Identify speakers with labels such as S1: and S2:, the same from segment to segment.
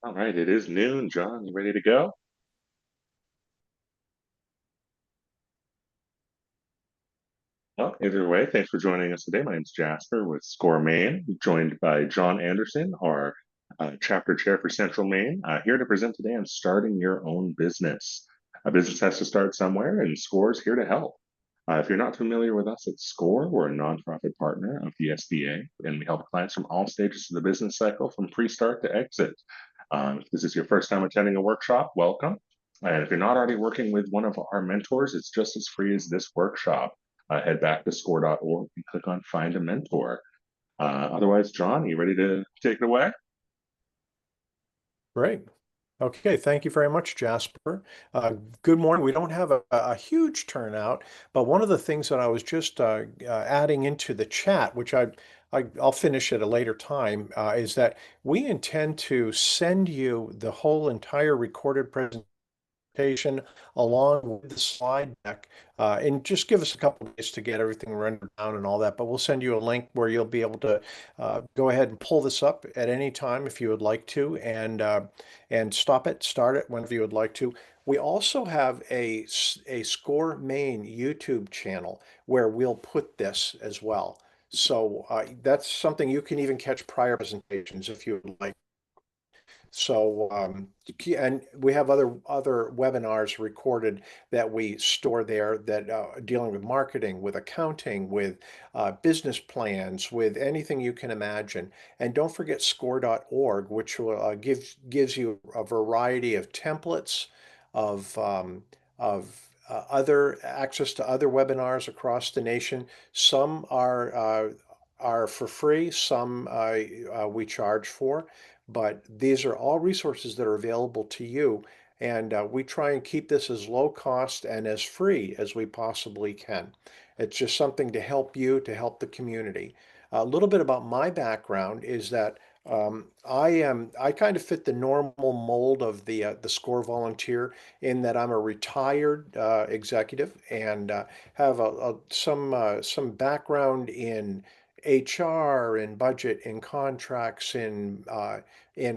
S1: All right, it is noon, John. You ready to go? Well, either way, thanks for joining us today. My name's Jasper with Score Maine, joined by John Anderson, our chapter chair for Central Maine, here to present today on starting your own business. A business has to start somewhere, and Score's here to help. If you're not familiar with us at Score, we're a nonprofit partner of the SBA, and we help clients from all stages of the business cycle, from pre-start to exit. If this is your first time attending a workshop, welcome. And if you're not already working with one of our mentors, it's just as free as this workshop. Head back to score.org and click on Find a Mentor. Otherwise, John, you ready to take it away?
S2: Great. Okay, thank you very much, Jasper. Good morning. We don't have a huge turnout, but one of the things that I was just adding into the chat, which I'll finish at a later time, is that we intend to send you the whole entire recorded presentation along with the slide deck. And just give us a couple of days to get everything rendered down and all that. But we'll send you a link where you'll be able to go ahead and pull this up at any time if you would like to, and stop it, start it whenever you would like to. We also have a Score Main YouTube channel where we'll put this as well. So that's something you can even catch prior presentations if you would like. So, and we have other webinars recorded that we store there that dealing with marketing, with accounting, with business plans, with anything you can imagine. And don't forget score.org, which will gives you a variety of templates of other access to other webinars across the nation. Some are for free, some we charge for, but these are all resources that are available to you. And we try and keep this as low cost and as free as we possibly can. It's just something to help you, to help the community. A little bit about my background is that I kind of fit the normal mold of the SCORE volunteer in that I'm a retired executive and have some background in HR, in budget, in contracts, in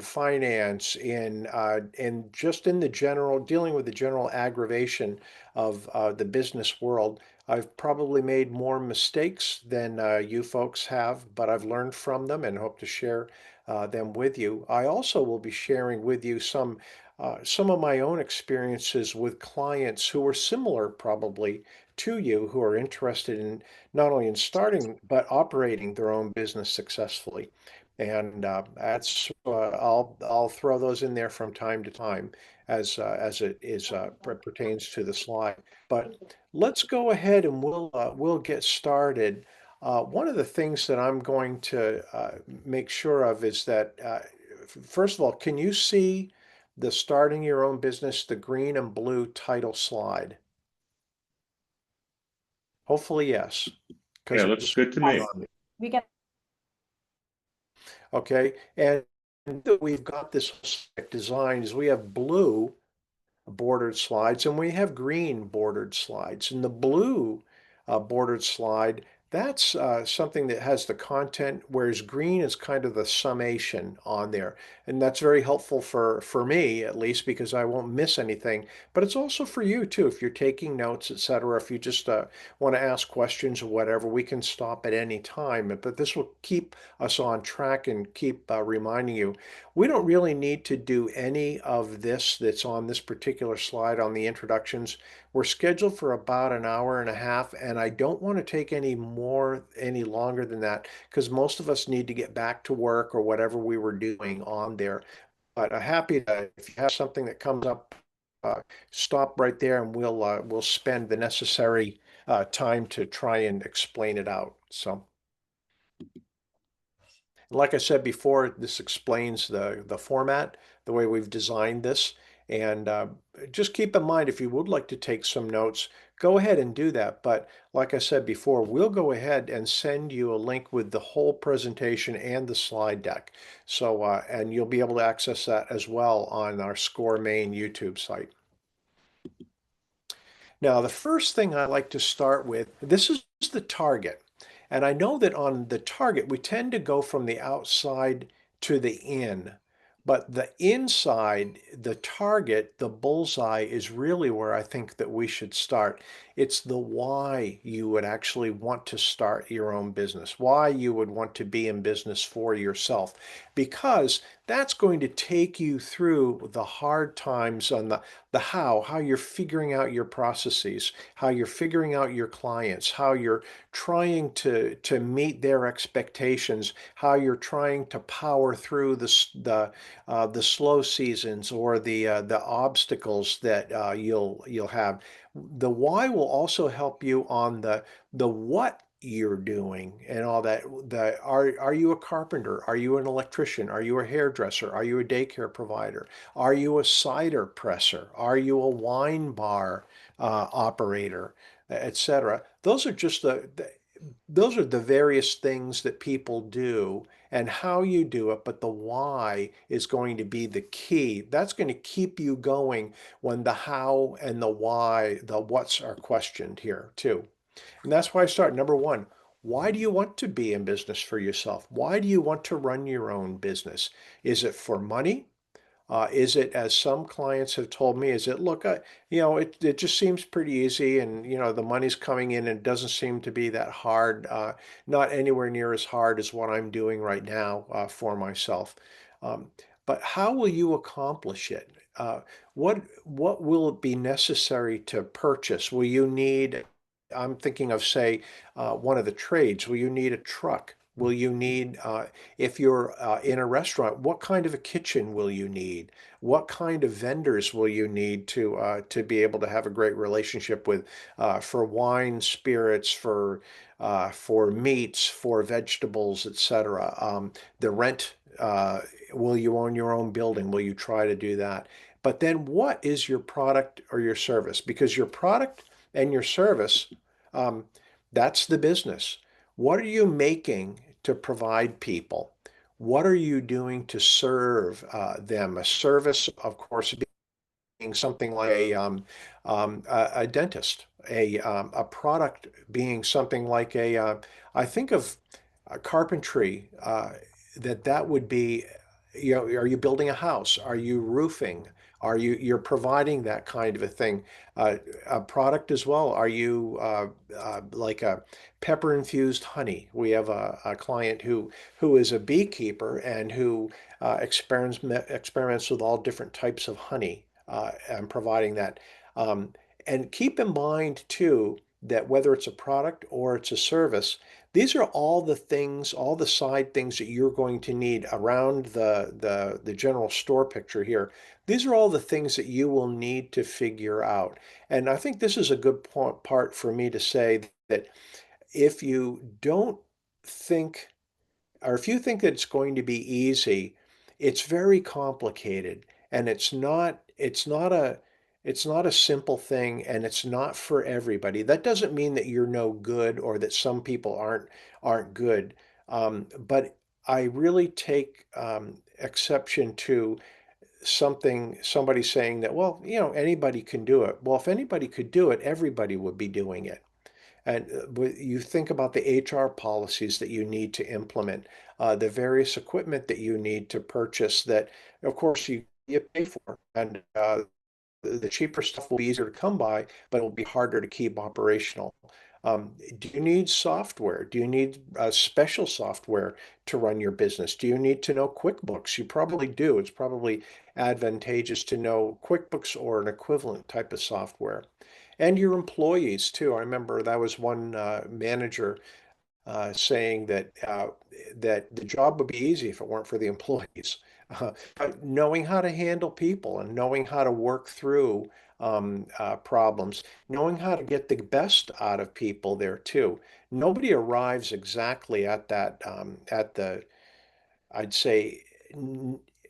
S2: finance, in just in the general dealing with the general aggravation of the business world. I've probably made more mistakes than you folks have, but I've learned from them and hope to share them with you. I also will be sharing with you some of my own experiences with clients who are similar probably to you, who are interested in not only in starting but operating their own business successfully. And that's I'll throw those in there from time to time as it is pertains to the slide. But let's go ahead and we'll get started. One of the things that I'm going to make sure of is that first of all, can you see the starting your own business, the green and blue title slide? Hopefully, yes,
S1: Yeah,
S2: because
S1: it looks
S2: it's
S1: good to
S3: Yes,
S1: me.
S2: on.
S3: we get
S2: Okay, and we've got this design is we have blue bordered slides and we have green bordered slides. And the blue bordered slide, that's something that has the content, whereas green is kind of the summation on there. And that's very helpful for me, at least, because I won't miss anything. But it's also for you too, if you're taking notes, etc. If you just want to ask questions or whatever, we can stop at any time. But this will keep us on track and keep reminding you we don't really need to do any of this that's on this particular slide on the introductions. We're scheduled for about an hour and a half, and I don't want to take any longer than that, because most of us need to get back to work or whatever we were doing on there. But I'm happy to, if you have something that comes up, stop right there and we'll spend the necessary time to try and explain it out. So. Like I said before, this explains the format, the way we've designed this. And just keep in mind, if you would like to take some notes, go ahead and do that. But like I said before, we'll go ahead and send you a link with the whole presentation and the slide deck. So, and you'll be able to access that as well on our Score Main YouTube site. Now, the first thing I like to start with, this is the target. And I know that on the target, we tend to go from the outside to the in. But the inside, the target, the bullseye is really where I think that we should start. It's the why you would actually want to start your own business, why you would want to be in business for yourself, because that's going to take you through the hard times on the how you're figuring out your processes, how you're figuring out your clients, how you're trying to meet their expectations, how you're trying to power through the slow seasons or the obstacles that you'll have. The why will also help you on the what you're doing and all that. Are you a carpenter? Are you an electrician? Are you a hairdresser? Are you a daycare provider? Are you a cider presser? Are you a wine bar operator, etc.? Those are the various things that people do and how you do it, but the why is going to be the key. That's going to keep you going when the how and the why, the what's are questioned here too. And that's why I start. Number one, why do you want to be in business for yourself? Why do you want to run your own business? Is it for money? Is it, as some clients have told me, is it, look, it just seems pretty easy and, the money's coming in and it doesn't seem to be that hard, not anywhere near as hard as what I'm doing right now for myself. Um, but how will you accomplish it? What will it be necessary to purchase? Will you need, I'm thinking of, say, one of the trades, will you need a truck? Will you need, if you're in a restaurant, what kind of a kitchen will you need? What kind of vendors will you need to be able to have a great relationship with for wine, spirits, for meats, for vegetables, etc. The rent, will you own your own building? Will you try to do that? But then what is your product or your service? Because your product and your service, um, that's the business. What are you making to provide people? What are you doing to serve them? A service, of course, being something like a dentist, a product being something like I think of carpentry, that would be, are you building a house? Are you roofing? You're providing that kind of a thing? A product as well. Are you like a pepper infused honey? We have a client who is a beekeeper and who experiments with all different types of honey and providing that. Um, and keep in mind too that whether it's a product or it's a service, these are all the things, all the side things that you're going to need around the general store picture here. These are all the things that you will need to figure out. And I think this is a good part for me to say that if you don't think, or if you think that it's going to be easy, it's very complicated and it's not a simple thing and it's not for everybody. That doesn't mean that you're no good or that some people aren't good. But I really take exception to somebody saying that, well, anybody can do it. Well, if anybody could do it, everybody would be doing it. And you think about the HR policies that you need to implement, the various equipment that you need to purchase that, of course, you pay for. And the cheaper stuff will be easier to come by, but it'll be harder to keep operational. Do you need software? Do you need special software to run your business? Do you need to know QuickBooks? You probably do. It's probably advantageous to know QuickBooks or an equivalent type of software. And your employees too. I remember that was one manager saying that the job would be easy if it weren't for the employees. But knowing how to handle people and knowing how to work through problems, knowing how to get the best out of people there too. Nobody arrives exactly at that at the I'd say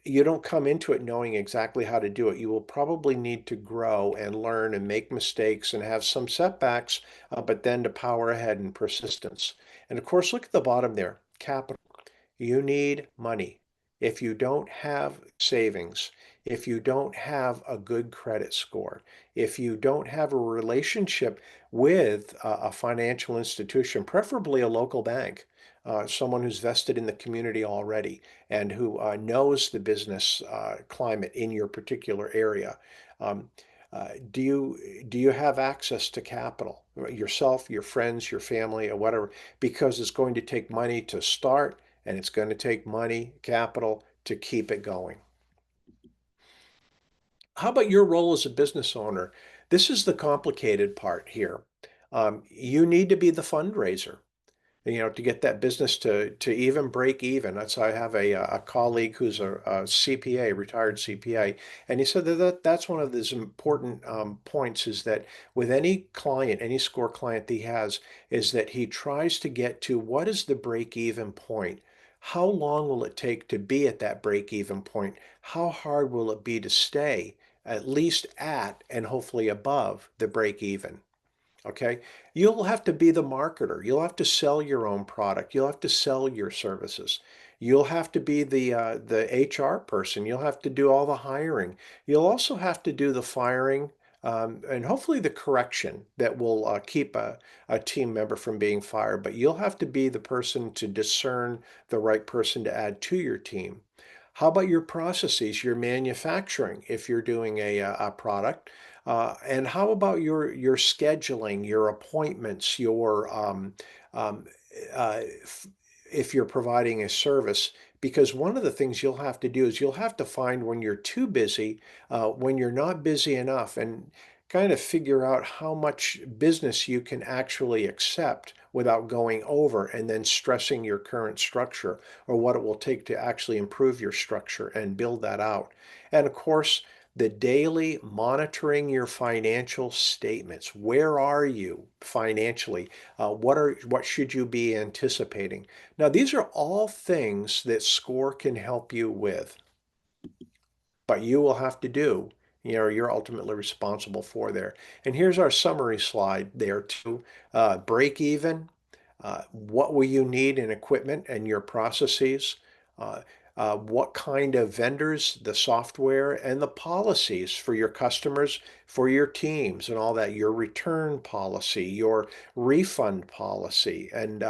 S2: you don't come into it knowing exactly how to do it. You will probably need to grow and learn and make mistakes and have some setbacks, but then to power ahead and persistence. And of course, look at the bottom there, capital. You need money. If you don't have savings, if you don't have a good credit score, if you don't have a relationship with a financial institution, preferably a local bank, someone who's vested in the community already and who knows the business climate in your particular area. Um, do you have access to capital yourself, your friends, your family, or whatever? Because it's going to take money to start, and it's going to take money, capital, to keep it going. How about your role as a business owner? This is the complicated part here. You need to be the fundraiser, to get that business to even break even. That's I have a colleague who's a CPA, retired CPA, and he said that's one of these important points is that with any client, any score client that he has, is that he tries to get to what is the break even point? How long will it take to be at that break even point? How hard will it be to stay at least at and hopefully above the break even? Okay. You'll have to be the marketer. You'll have to sell your own product. You'll have to sell your services. You'll have to be the HR person. You'll have to do all the hiring. You'll also have to do the firing, and hopefully the correction that will keep a team member from being fired. But you'll have to be the person to discern the right person to add to your team. How about your processes, your manufacturing, if you're doing a product? And how about your scheduling, your appointments, your um, uh, if you're providing a service? Because one of the things you'll have to do is you'll have to find when you're too busy, when you're not busy enough, and kind of figure out how much business you can actually accept without going over and then stressing your current structure, or what it will take to actually improve your structure and build that out. And of course, the daily monitoring your financial statements. Where are you financially? What should you be anticipating? Now, these are all things that SCORE can help you with, but you will have to do. You're ultimately responsible for there. And here's our summary slide there too. Break even. What will you need in equipment and your processes? Uh, what kind of vendors, the software, and the policies for your customers, for your teams, and all that, your return policy, your refund policy. And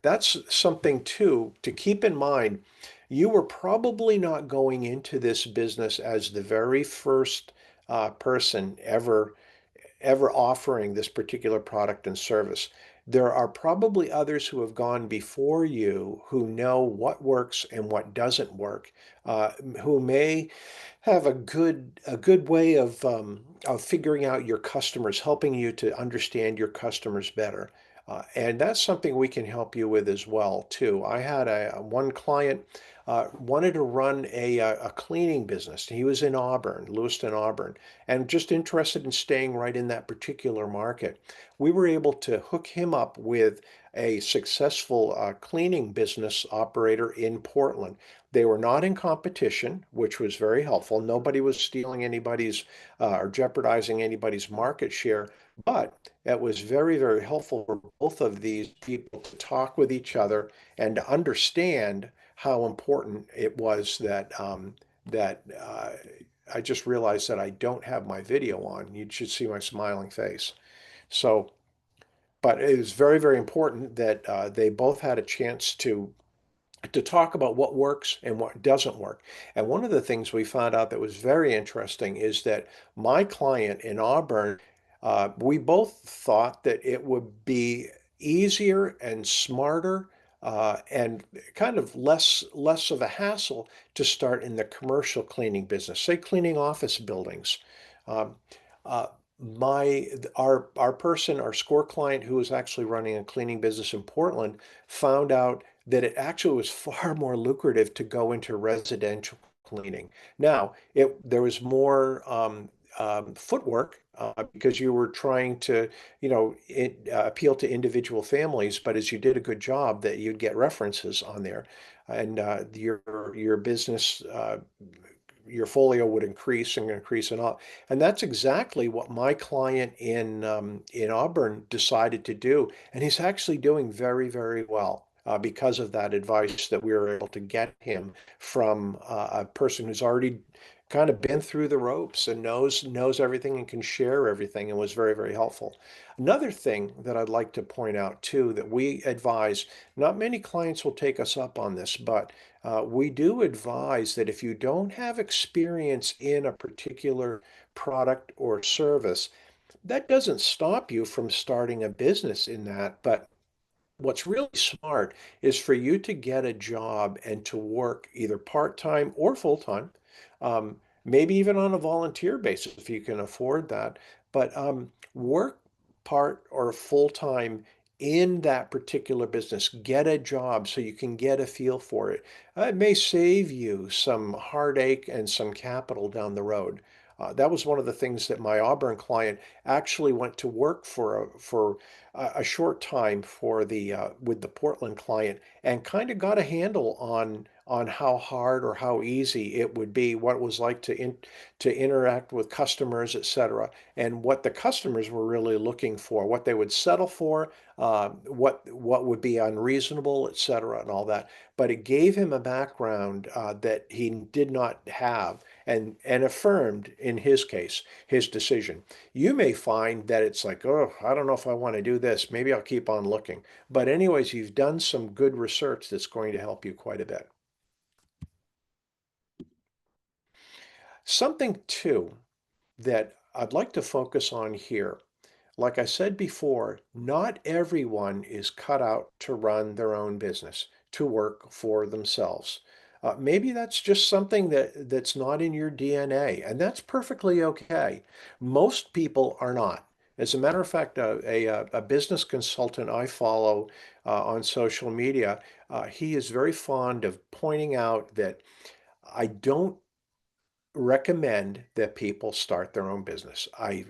S2: that's something too to keep in mind. You were probably not going into this business as the very first person ever offering this particular product and service. There are probably others who have gone before you who know what works and what doesn't work, uh, who may have a good way of figuring out your customers, helping you to understand your customers better. And that's something we can help you with as well too. I had one client wanted to run a cleaning business. He was in Auburn, Lewiston, Auburn, and just interested in staying right in that particular market. We were able to hook him up with a successful cleaning business operator in Portland. They were not in competition, which was very helpful. Nobody was stealing anybody's or jeopardizing anybody's market share, but it was very, very helpful for both of these people to talk with each other and to understand how important it was that I just realized that I don't have my video on. You should see my smiling face. So, but it was very, very important that they both had a chance to talk about what works and what doesn't work. And one of the things we found out that was very interesting is that my client in Auburn, we both thought that it would be easier and smarter and kind of less of a hassle to start in the commercial cleaning business, say cleaning office buildings. Um, uh, our person, our score client who was actually running a cleaning business in Portland, found out that it actually was far more lucrative to go into residential cleaning. Now, there was more footwork because you were trying to, appeal to individual families, but as you did a good job, that you'd get references on there, and your business. Your folio would increase and increase and all. And that's exactly what my client in Auburn decided to do. And he's actually doing very, very well. because of that advice that we were able to get him from a person who's already kind of been through the ropes and knows everything and can share everything and was very, very helpful. Another thing that I'd like to point out too that we advise, not many clients will take us up on this, but we do advise that if you don't have experience in a particular product or service, that doesn't stop you from starting a business in that, but what's really smart is for you to get a job and to work either part-time or full-time, maybe even on a volunteer basis if you can afford that, but work part or full-time in that particular business. Get a job so you can get a feel for it. It may save you some heartache and some capital down the road. That was one of the things that my Auburn client actually went to work for a short time for the with the Portland client and kind of got a handle on how hard or how easy it would be, what it was like to interact with customers, etc., and what the customers were really looking for, what they would settle for, what would be unreasonable, etc., and all that. But it gave him a background that he did not have, and affirmed in his case his decision. You may find that it's like, oh, I don't know if I want to do this. Maybe I'll keep on looking. But anyways, you've done some good research that's going to help you quite a bit. Something too that I'd like to focus on here. Like I said before, not everyone is cut out to run their own business, to work for themselves. Maybe that's just something that's not in your DNA, and that's perfectly okay. Most people are not. As a matter of fact, a business consultant I follow on social media, he is very fond of pointing out that I don't recommend that people start their own business. I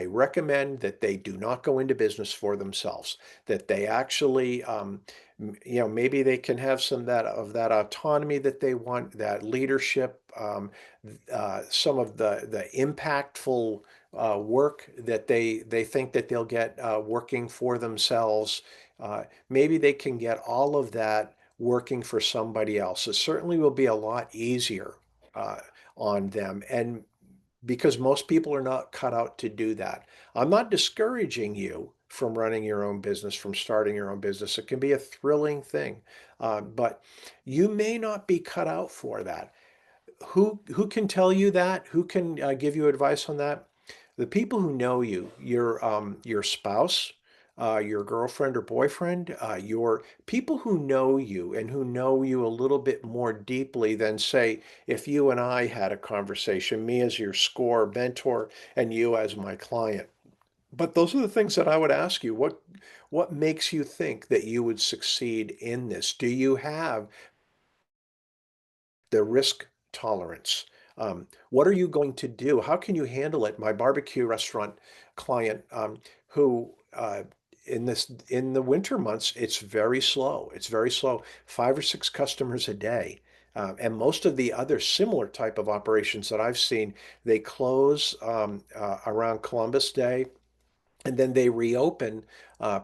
S2: recommend that they do not go into business for themselves, that they actually, maybe they can have some of that autonomy that they want, that leadership, some of the impactful work that they think that they'll get working for themselves. Maybe they can get all of that working for somebody else. It certainly will be a lot easier uh, on them. And because most people are not cut out to do that. I'm not discouraging you from running your own business, from starting your own business. It can be a thrilling thing, but you may not be cut out for that. Who can tell you that? Who can give you advice on that? The people who know you, your spouse, your girlfriend or boyfriend, your people who know you and who know you a little bit more deeply than, say, if you and I had a conversation, me as your score mentor and you as my client. But those are the things that I would ask you. What makes you think that you would succeed in this? Do you have the risk tolerance? What are you going to do? How can you handle it? My barbecue restaurant client, who in the winter months, it's very slow. It's very slow. 5 or 6 customers a day. And most of the other similar type of operations that I've seen, they close around Columbus Day and then they reopen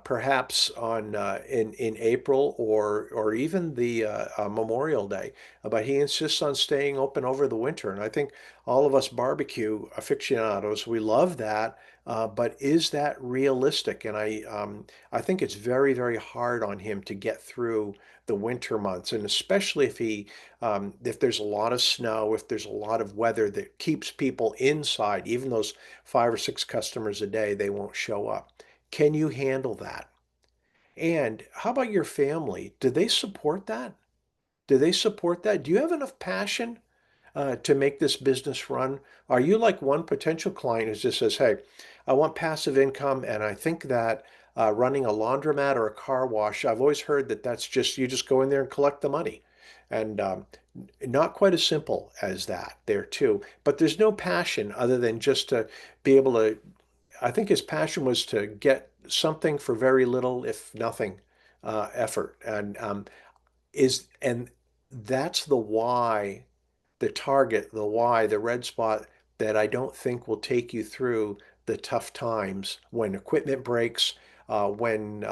S2: perhaps on in April or even the Memorial Day. But he insists on staying open over the winter, and I think all of us barbecue aficionados, we love that. But is that realistic? And I think it's very, very hard on him to get through the winter months, and especially if there's a lot of snow, if there's a lot of weather that keeps people inside, even those 5 or 6 customers a day, they won't show up. Can you handle that? And how about your family? Do they support that? Do they support that? Do you have enough passion to make this business run? Are you like one potential client who just says, hey, I want passive income, and I think that running a laundromat or a car wash, I've always heard that that's just, you just go in there and collect the money. And not quite as simple as that there too. But there's no passion other than just to be able to, I think his passion was to get something for very little, if nothing, effort. And that's the why, the target, the why, the red spot that I don't think will take you through the tough times when equipment breaks, when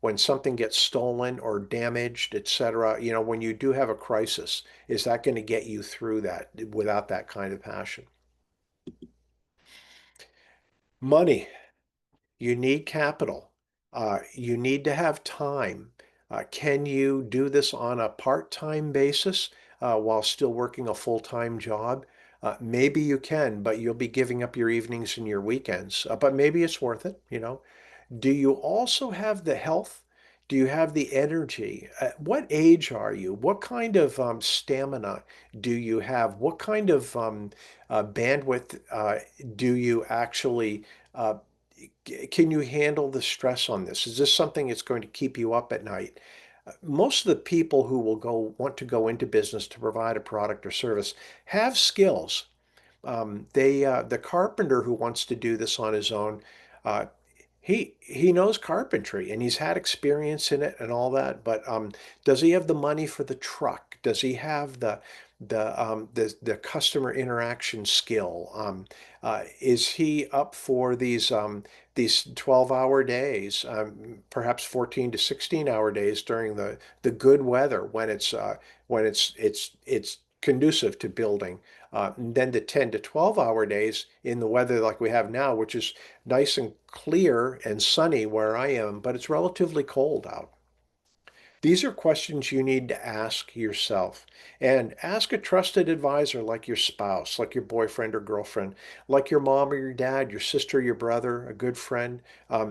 S2: when something gets stolen or damaged, etc., when you do have a crisis, is that going to get you through that without that kind of passion? Money. You need capital. You need to have time. Can you do this on a part-time basis while still working a full-time job? Maybe you can, but you'll be giving up your evenings and your weekends. But maybe it's worth it. Do you also have the health? Do you have the energy? What age are you? What kind of stamina do you have? What kind of bandwidth do you actually uh, can you handle the stress on this? Is this something that's going to keep you up at night? Most of the people who will want to go into business to provide a product or service have skills. The carpenter who wants to do this on his own, uh, he knows carpentry and he's had experience in it and all that, but does he have the money for the truck? Does he have the customer interaction skill? Is he up for these 12-hour days, perhaps 14 to 16-hour days during the good weather when it's conducive to building? And then the 10 to 12-hour days in the weather like we have now, which is nice and clear and sunny where I am, but it's relatively cold out. These are questions you need to ask yourself and ask a trusted advisor like your spouse, like your boyfriend or girlfriend, like your mom or your dad, your sister, your brother, a good friend.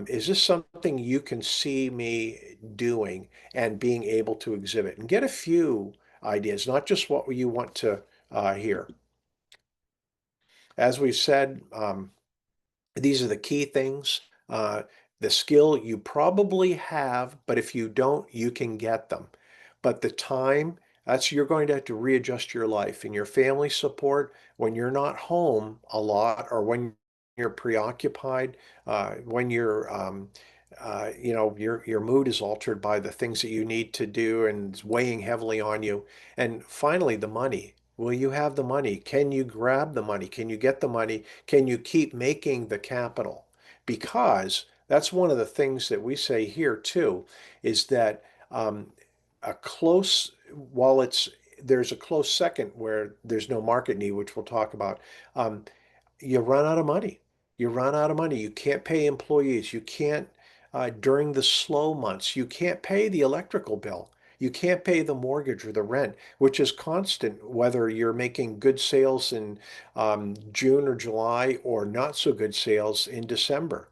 S2: Is this something you can see me doing and being able to exhibit? And get a few ideas, not just what you want to hear. As we've said, these are the key things. Uh, the skill you probably have, but if you don't, you can get them. But the time, you're going to have to readjust your life and your family support when you're not home a lot or when you're preoccupied, when your mood is altered by the things that you need to do and it's weighing heavily on you. And finally, the money. Will you have the money? Can you grab the money? Can you get the money? Can you keep making the capital? Because that's one of the things that we say here too, is that um, a close, while there's a close second where there's no market need, which we'll talk about, um, you run out of money. You run out of money. You can't pay employees. You can't, during the slow months, you can't pay the electrical bill. You can't pay the mortgage or the rent, which is constant, whether you're making good sales in June or July or not so good sales in December.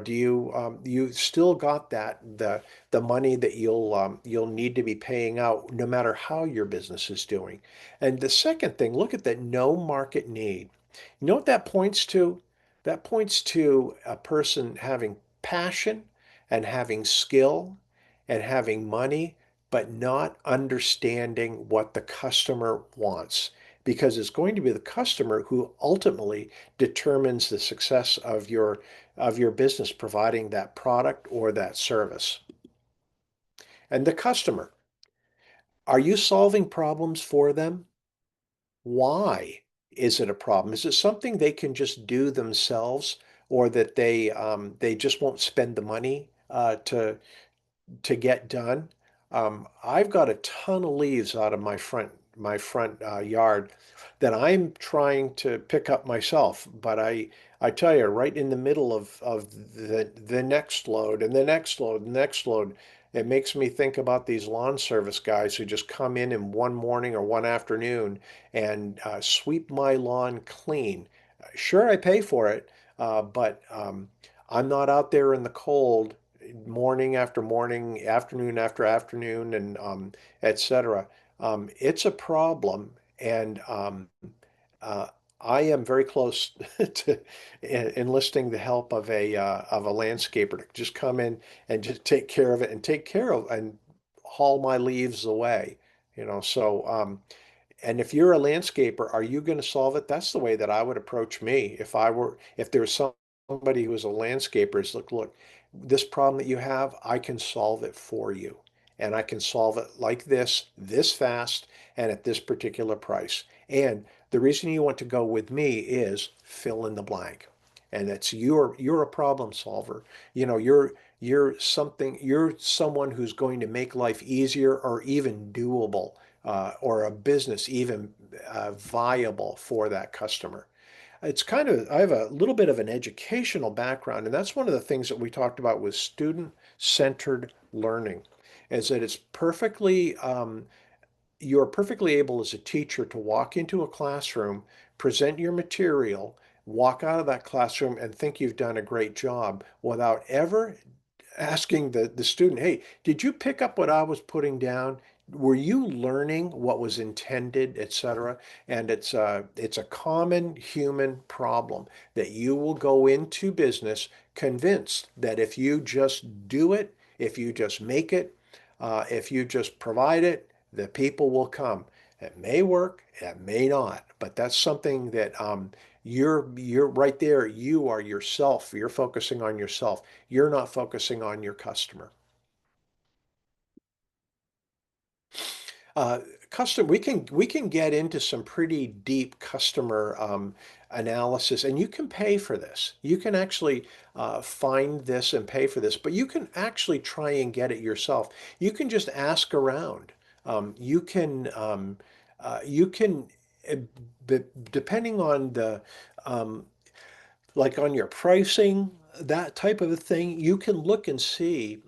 S2: Do you still got the money that you'll need to be paying out no matter how your business is doing. And the second thing, look at that no market need. You know what that points to? That points to a person having passion and having skill and having money, but not understanding what the customer wants. Because it's going to be the customer who ultimately determines the success of your business providing that product or that service. And the customer, are you solving problems for them? Why is it a problem? Is it something they can just do themselves, or that they just won't spend the money to get done? I've got a ton of leaves out of my front yard that I'm trying to pick up myself, but I tell you, right in the middle of the next load and the next load and the next load, it makes me think about these lawn service guys who just come in one morning or one afternoon and sweep my lawn clean. Sure, I pay for it, but I'm not out there in the cold morning after morning, afternoon after afternoon, and etc. It's a problem, and uh, I am very close to enlisting the help of a landscaper to just come in and just take care of it and take care of and haul my leaves away. And if you're a landscaper, are you going to solve it? That's the way that I would approach me. If there was somebody who was a landscaper, is look, this problem that you have, I can solve it for you. And I can solve it like this fast, and at this particular price. And the reason you want to go with me is fill in the blank. And you're a problem solver. you're someone who's going to make life easier or even doable, or a business even viable for that customer. It's kind of, I have a little bit of an educational background, and that's one of the things that we talked about with student-centered learning, is that you're perfectly able as a teacher to walk into a classroom, present your material, walk out of that classroom and think you've done a great job without ever asking the student, hey, did you pick up what I was putting down? Were you learning what was intended, etc.? And it's a common human problem that you will go into business convinced that if you just do it, if you just make it, if you just provide it, the people will come. It may work, it may not, but that's something that you're right there. You are yourself. You're focusing on yourself. You're not focusing on your customer. Uh, we can get into some pretty deep customer analysis, and you can pay for this. You can actually find this and pay for this, but you can actually try and get it yourself. You can just ask around. You can uh, depending on the um, like on your pricing, that type of a thing, you can look and see.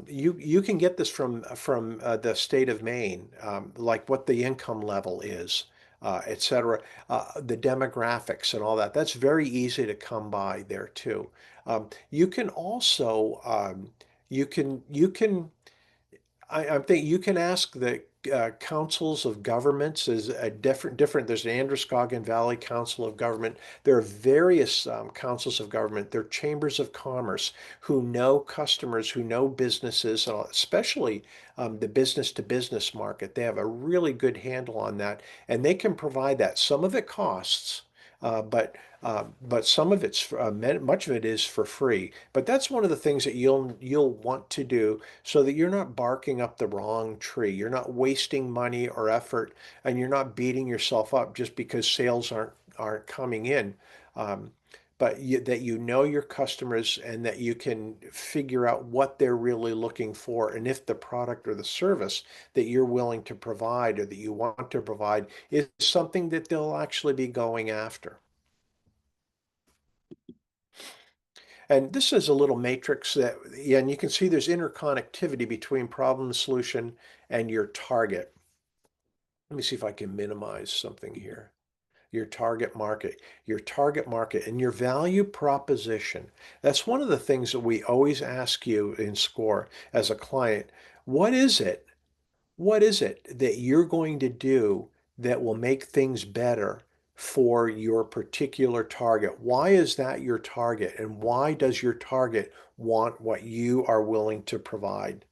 S2: You can get this from the state of Maine, like what the income level is, et cetera, the demographics and all that. That's very easy to come by there too. You can also you can I'm thinking you can ask the councils of governments is a different. There's the Androscoggin Valley Council of Government. There are various councils of government. There are chambers of commerce who know customers, who know businesses, especially the business to business market. They have a really good handle on that, and they can provide that. Some of it costs, but some of it's much of it is for free. But that's one of the things that you'll want to do so that you're not barking up the wrong tree. You're not wasting money or effort, and you're not beating yourself up just because sales aren't coming in. Um, that you know your customers and that you can figure out what they're really looking for, and if the product or the service that you're willing to provide or that you want to provide is something that they'll actually be going after. And this is a little matrix that, yeah, and you can see there's interconnectivity between problem solution and your target. Let me see if I can minimize something here. Your target market and your value proposition. That's one of the things that we always ask you in SCORE as a client. What is it what is it that you're going to do that will make things better for your particular target? Why is that your target? And why does your target want what you are willing to provide?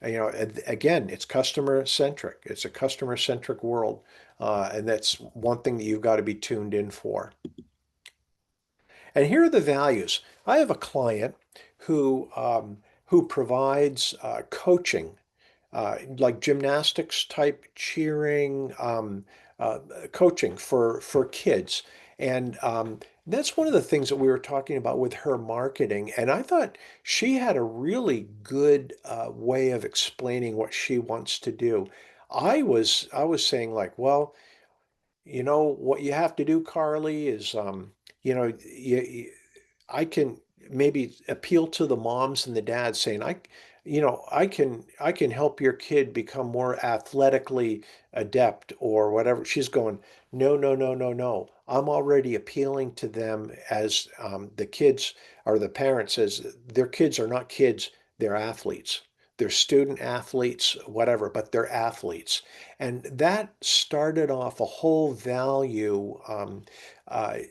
S2: Again, it's customer centric. It's a customer centric world. And that's one thing that you've got to be tuned in for. And here are the values. I have a client who provides coaching, like gymnastics type cheering, coaching for kids. And that's one of the things that we were talking about with her marketing. And I thought she had a really good way of explaining what she wants to do. I was saying like, well, what you have to do, Carly, is I can maybe appeal to the moms and the dads saying, I can help your kid become more athletically adept or whatever. She's going, no, no, no, no, no. I'm already appealing to them as the kids or the parents as their kids are not kids, they're athletes. They're student athletes, whatever, but they're athletes. And that started off a whole value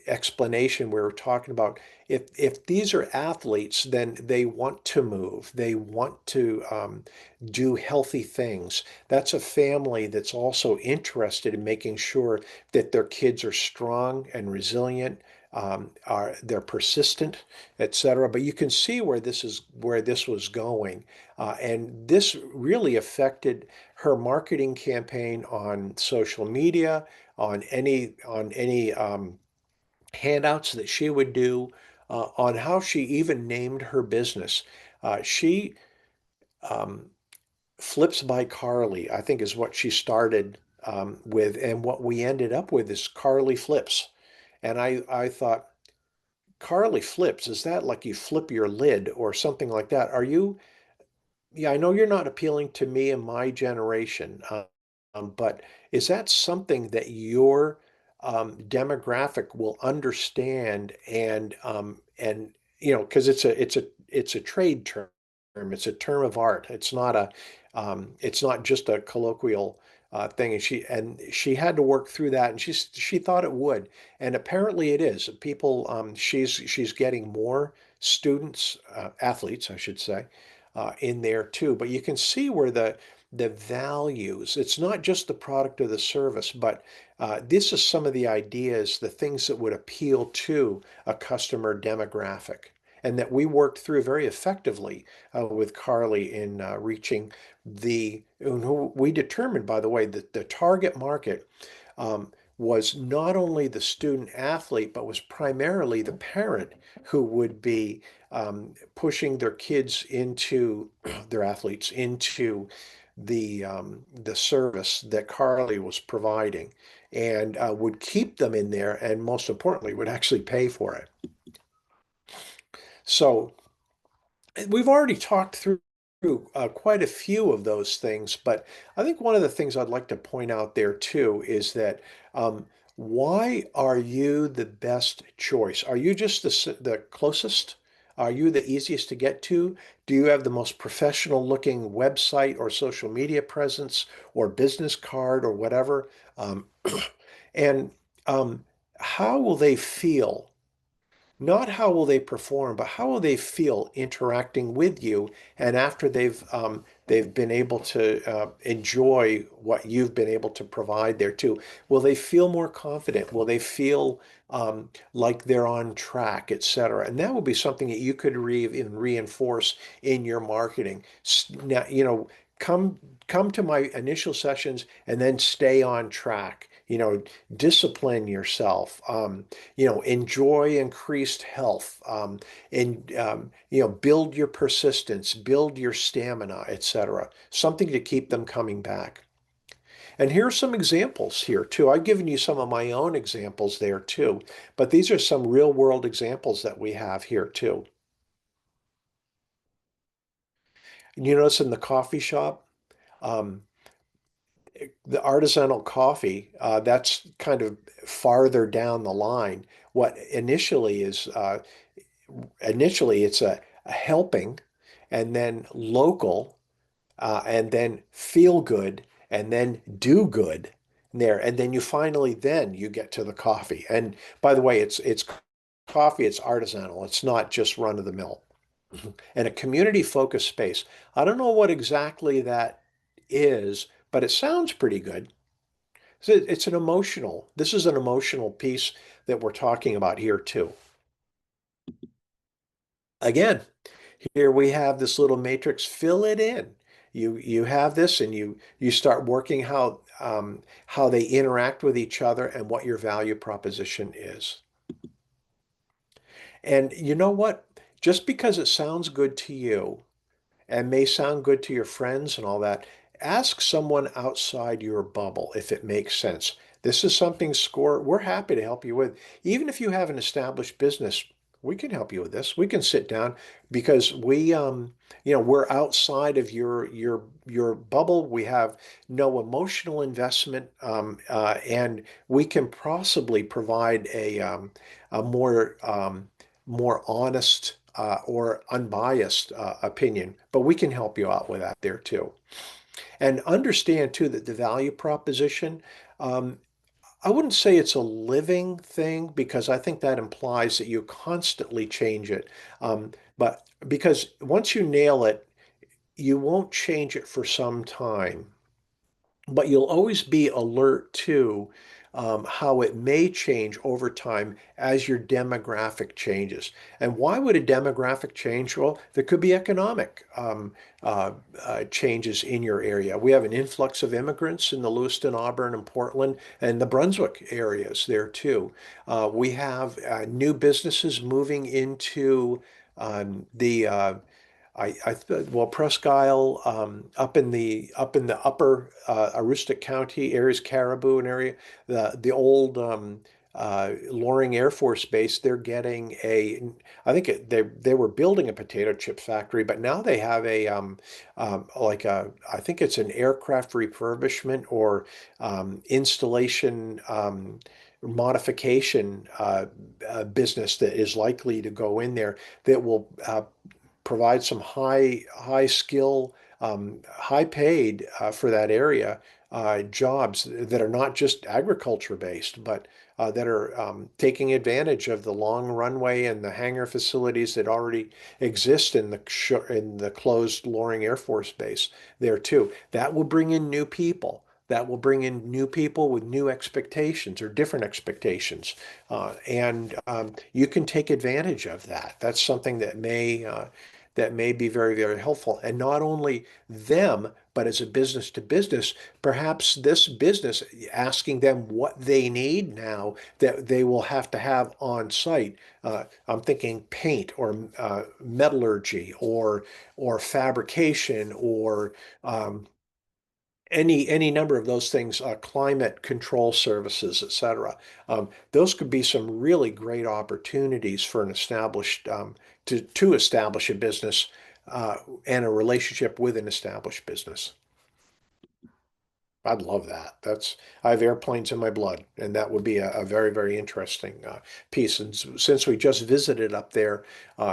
S2: explanation. We were talking about if these are athletes, then they want to move, they want to do healthy things. That's a family that's also interested in making sure that their kids are strong and resilient, they're persistent, etc. But you can see where this was going, and this really affected her marketing campaign on social media, on any handouts that she would do, on how she even named her business. She um, Flips by Carly, I think is what she started with. And what we ended up with is Carly Flips. And I thought, Carly Flips, is that like you flip your lid or something like that? Yeah, I know you're not appealing to me and my generation, but is that something that your demographic will understand and because it's a trade term, it's a term of art. It's not just a colloquial thing. And she had to work through that, and she thought it would, and apparently it is. People, she's getting more students, athletes, I should say in there too. But you can see where the values, it's not just the product or the service, but this is some of the ideas, the things that would appeal to a customer demographic. And that we worked through very effectively with Carly in reaching who we determined, by the way, that the target market um, was not only the student athlete, but was primarily the parent who would be pushing their kids into their athletes into the service that Carly was providing, and would keep them in there, and most importantly, would actually pay for it. So we've already talked through quite a few of those things, but I think one of the things I'd like to point out there too is that um, why are you the best choice? Are you just the closest? Are you the easiest to get to? Do you have the most professional looking website or social media presence or business card or whatever? Um, and how will they feel? Not how will they perform, but how will they feel interacting with you, and after they've been able to enjoy what you've been able to provide there too. Will they feel more confident? Will they feel like they're on track, etc.? And that will be something that you could even reinforce in your marketing. Now, come come to my initial sessions and then stay on track. Discipline yourself. Enjoy increased health, and build your persistence, build your stamina, etc. Something to keep them coming back. And here are some examples here too. I've given you some of my own examples there too, but these are some real world examples that we have here too. And you notice in the coffee shop, um, the artisanal coffee, that's kind of farther down the line. What initially it's a helping, and then local, and then feel good, and then do good there, and then you get to the coffee. And by the way, it's coffee, it's artisanal, it's not just run of the mill. And a community focused space, I don't know what exactly that is, but it sounds pretty good. So this is an emotional piece that we're talking about here too. Again, here we have this little matrix, fill it in. You have this, and you start working how they interact with each other and what your value proposition is. And you know what? Just because it sounds good to you and may sound good to your friends and all that, ask someone outside your bubble if it makes sense. This is something we're happy to help you with. Even if you have an established business, we can help you with this. We can sit down because we're outside of your bubble. We have no emotional investment, and we can possibly provide a more honest or unbiased opinion, but we can help you out with that there too. And understand too that the value proposition, um, I wouldn't say it's a living thing because I think that implies that you constantly change it. But because once you nail it, you won't change it for some time, but you'll always be alert to how it may change over time as your demographic changes. And why would a demographic change? Well, there could be economic changes in your area. We have an influx of immigrants in the Lewiston, Auburn, and Portland, and the Brunswick areas there too. We have new businesses moving into the well, Presque Isle, up in the upper Aroostook County areas, Caribou and area, the old Loring Air Force Base, they're getting I think they were building a potato chip factory, but now they have I think it's an aircraft refurbishment or installation modification business that is likely to go in there that will provide some high skill, high paid for that area jobs that are not just agriculture based, but that are taking advantage of the long runway and the hangar facilities that already exist in the closed Loring Air Force Base there too. That will bring in new people. That will bring in new people with new expectations or different expectations, and you can take advantage of that. That's something that may be very, very helpful. And not only them, but as a business to business, perhaps this business asking them what they need now that they will have to have on site. I'm thinking paint or metallurgy or fabrication or any number of those things, climate control services, et cetera. Those could be some really great opportunities for an established to establish a business and a relationship with an established business. I'd love that. I have airplanes in my blood, and that would be a very, very interesting piece. And since we just visited up there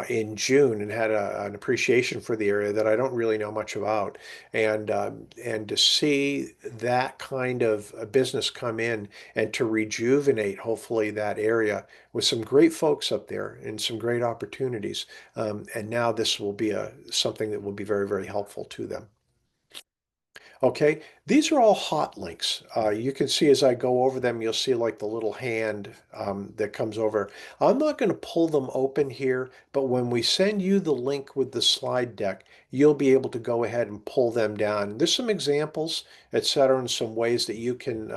S2: in June and had an appreciation for the area that I don't really know much about, and to see that kind of a business come in and to rejuvenate, hopefully, that area with some great folks up there and some great opportunities. And now this will be something that will be very, very helpful to them. Okay, these are all hot links. You can see as I go over them, you'll see like the little hand that comes over. I'm not going to pull them open here, but when we send you the link with the slide deck, you'll be able to go ahead and pull them down. There's some examples, etc., and some ways that you can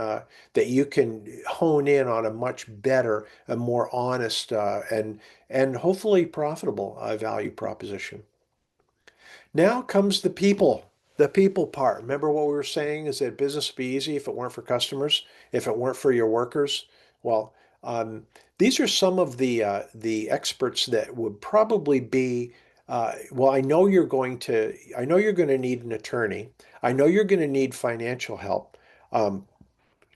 S2: hone in on a much better and more honest and hopefully profitable value proposition. Now comes the people part. Remember what we were saying is that business would be easy if it weren't for customers, if it weren't for your workers. Well, these are some of the experts that would probably be. Well, I know you're going to need an attorney. I know you're going to need financial help. Um,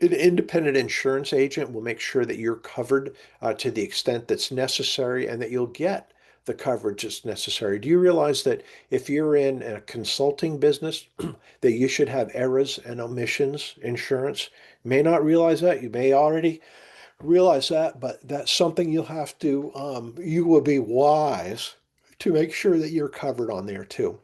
S2: an independent insurance agent will make sure that you're covered to the extent that's necessary and that you'll get the coverage that's necessary. Do you realize that if you're in a consulting business, that you should have errors and omissions insurance? You may not realize that. You may already realize that, but that's something you will be wise to make sure that you're covered on there too.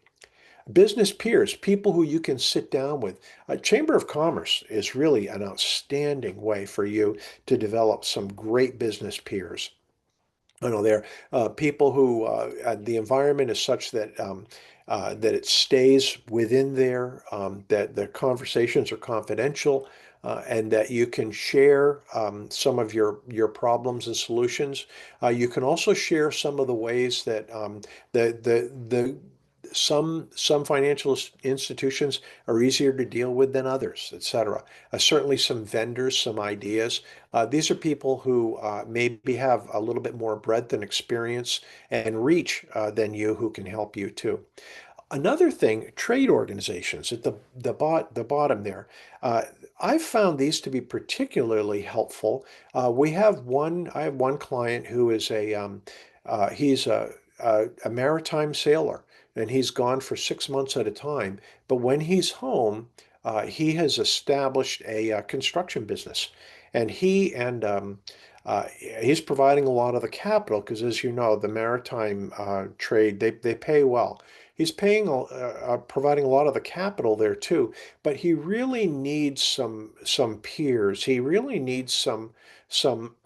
S2: Business peers, people who you can sit down with. Chamber of Commerce is really an outstanding way for you to develop some great business peers. I know there people who the environment is such that it stays within there, that the conversations are confidential, and that you can share some of your problems and solutions. You can also share some of the ways that the some financial institutions are easier to deal with than others, etc. Certainly some vendors, some ideas. These are people who maybe have a little bit more breadth and experience and reach than you who can help you too. Another thing, trade organizations at the bottom there. I've found these to be particularly helpful. I have one client who is he's a maritime sailor, and he's gone for 6 months at a time. But when he's home, he has established a construction business, and he's providing a lot of the capital because, as you know, the maritime trade they pay well. He's providing a lot of the capital there too, but he really needs some peers. He really needs some some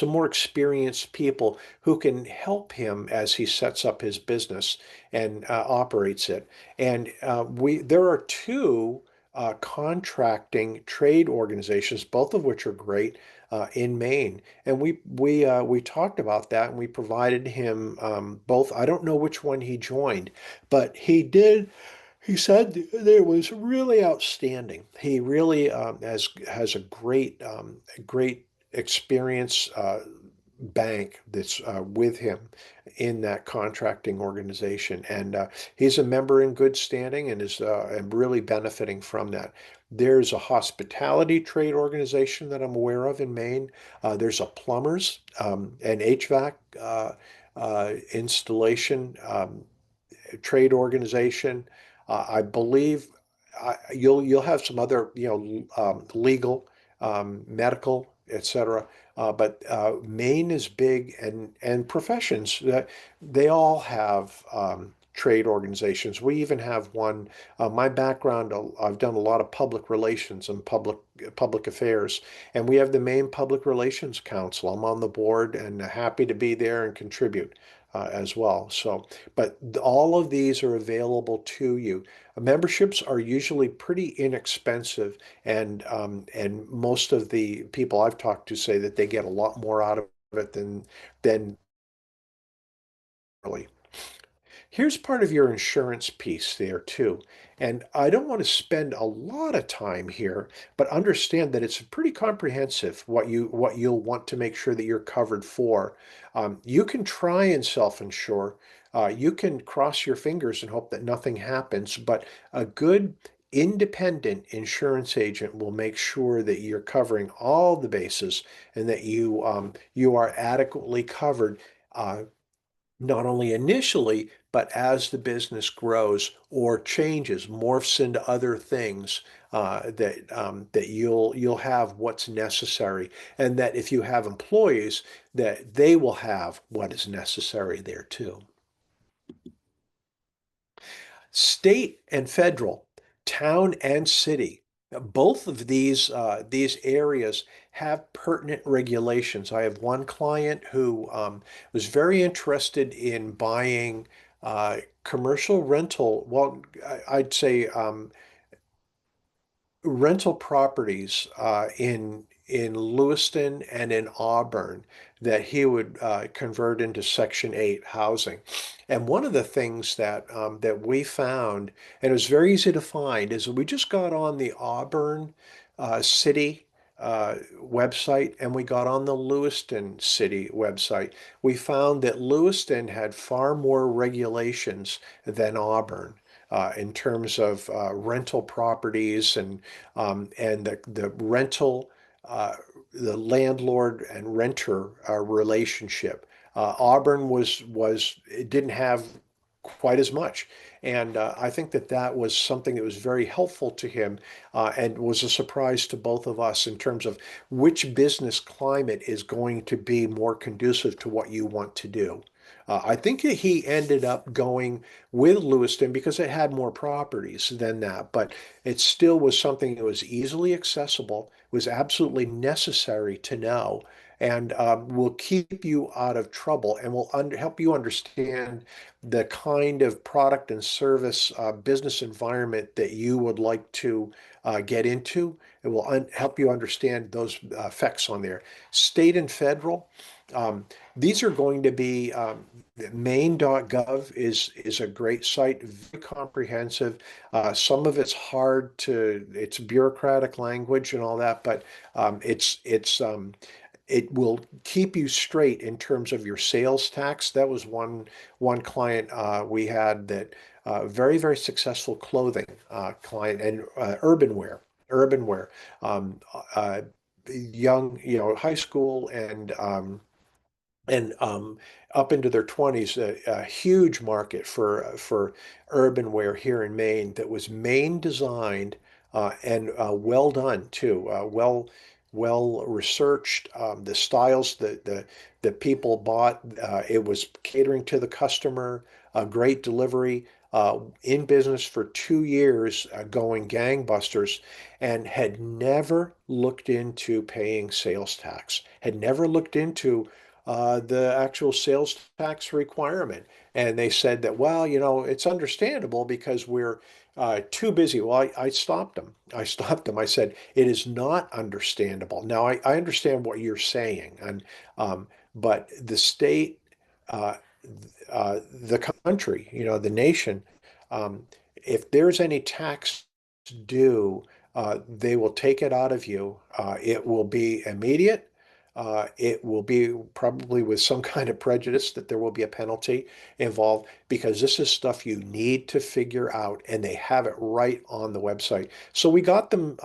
S2: more experienced people who can help him as he sets up his business and operates it. And there are two. contracting trade organizations, both of which are great in Maine. And we talked about that, and we provided him both. I don't know which one he joined, but he did. He said that it was really outstanding. He really has a great experience bank that's with him in that contracting organization, and he's a member in good standing and is and really benefiting from that. There's a hospitality trade organization that I'm aware of in Maine. There's a plumbers and HVAC installation trade organization. I believe you'll have some other legal, medical, etc. But Maine is big, and professions that they all have trade organizations. We even have one. My background, I've done a lot of public relations and public affairs, and we have the Maine Public Relations Council. I'm on the board and happy to be there and contribute as well. So, but all of these are available to you. Memberships are usually pretty inexpensive, and most of the people I've talked to say that they get a lot more out of it than really. Here's part of your insurance piece there too. And I don't want to spend a lot of time here, but understand that it's pretty comprehensive what you'll want to make sure that you're covered for. You can try and self-insure. You can cross your fingers and hope that nothing happens, but a good independent insurance agent will make sure that you're covering all the bases and that you are adequately covered not only initially, but as the business grows or changes, morphs into other things, that you'll have what's necessary, and that if you have employees, that they will have what is necessary there too. State and federal, town and city, both of these areas have pertinent regulations. I have one client who was very interested in buying commercial rental. Well, I'd say rental properties in Lewiston and in Auburn that he would convert into Section 8 housing. And one of the things that we found, and it was very easy to find, is we just got on the Auburn city website, and we got on the Lewiston city website. We found that Lewiston had far more regulations than Auburn in terms of rental properties and the rental, uh, the landlord and renter relationship. Auburn was it didn't have quite as much. And I think that that was something that was very helpful to him and was a surprise to both of us in terms of which business climate is going to be more conducive to what you want to do. I think that he ended up going with Lewiston because it had more properties than that, but it still was something that was easily accessible, was absolutely necessary to know, and will keep you out of trouble and will help you understand the kind of product and service business environment that you would like to get into. It will help you understand those effects on there. State and federal. Um, these are going to be Maine.gov is a great site, very comprehensive. Some of it's hard to, it's bureaucratic language and all that, but it will keep you straight in terms of your sales tax. That was one client we had that very successful clothing client and urban wear, um, uh, young high school and up into their 20s, a huge market for urban wear here in Maine that was Maine designed and well done too, well researched. The styles that people bought, it was catering to the customer, a great delivery. In business for 2 years, going gangbusters, and had never looked into paying sales tax, had never looked into the actual sales tax requirement. And they said that, well, it's understandable because Too busy. Well, I stopped him. I stopped him. I said, it is not understandable. Now, I understand what you're saying, and but the state, uh, the country, the nation, um, if there's any tax due, they will take it out of you. It will be immediate. It will be probably with some kind of prejudice that there will be a penalty involved because this is stuff you need to figure out, and they have it right on the website. So we got them,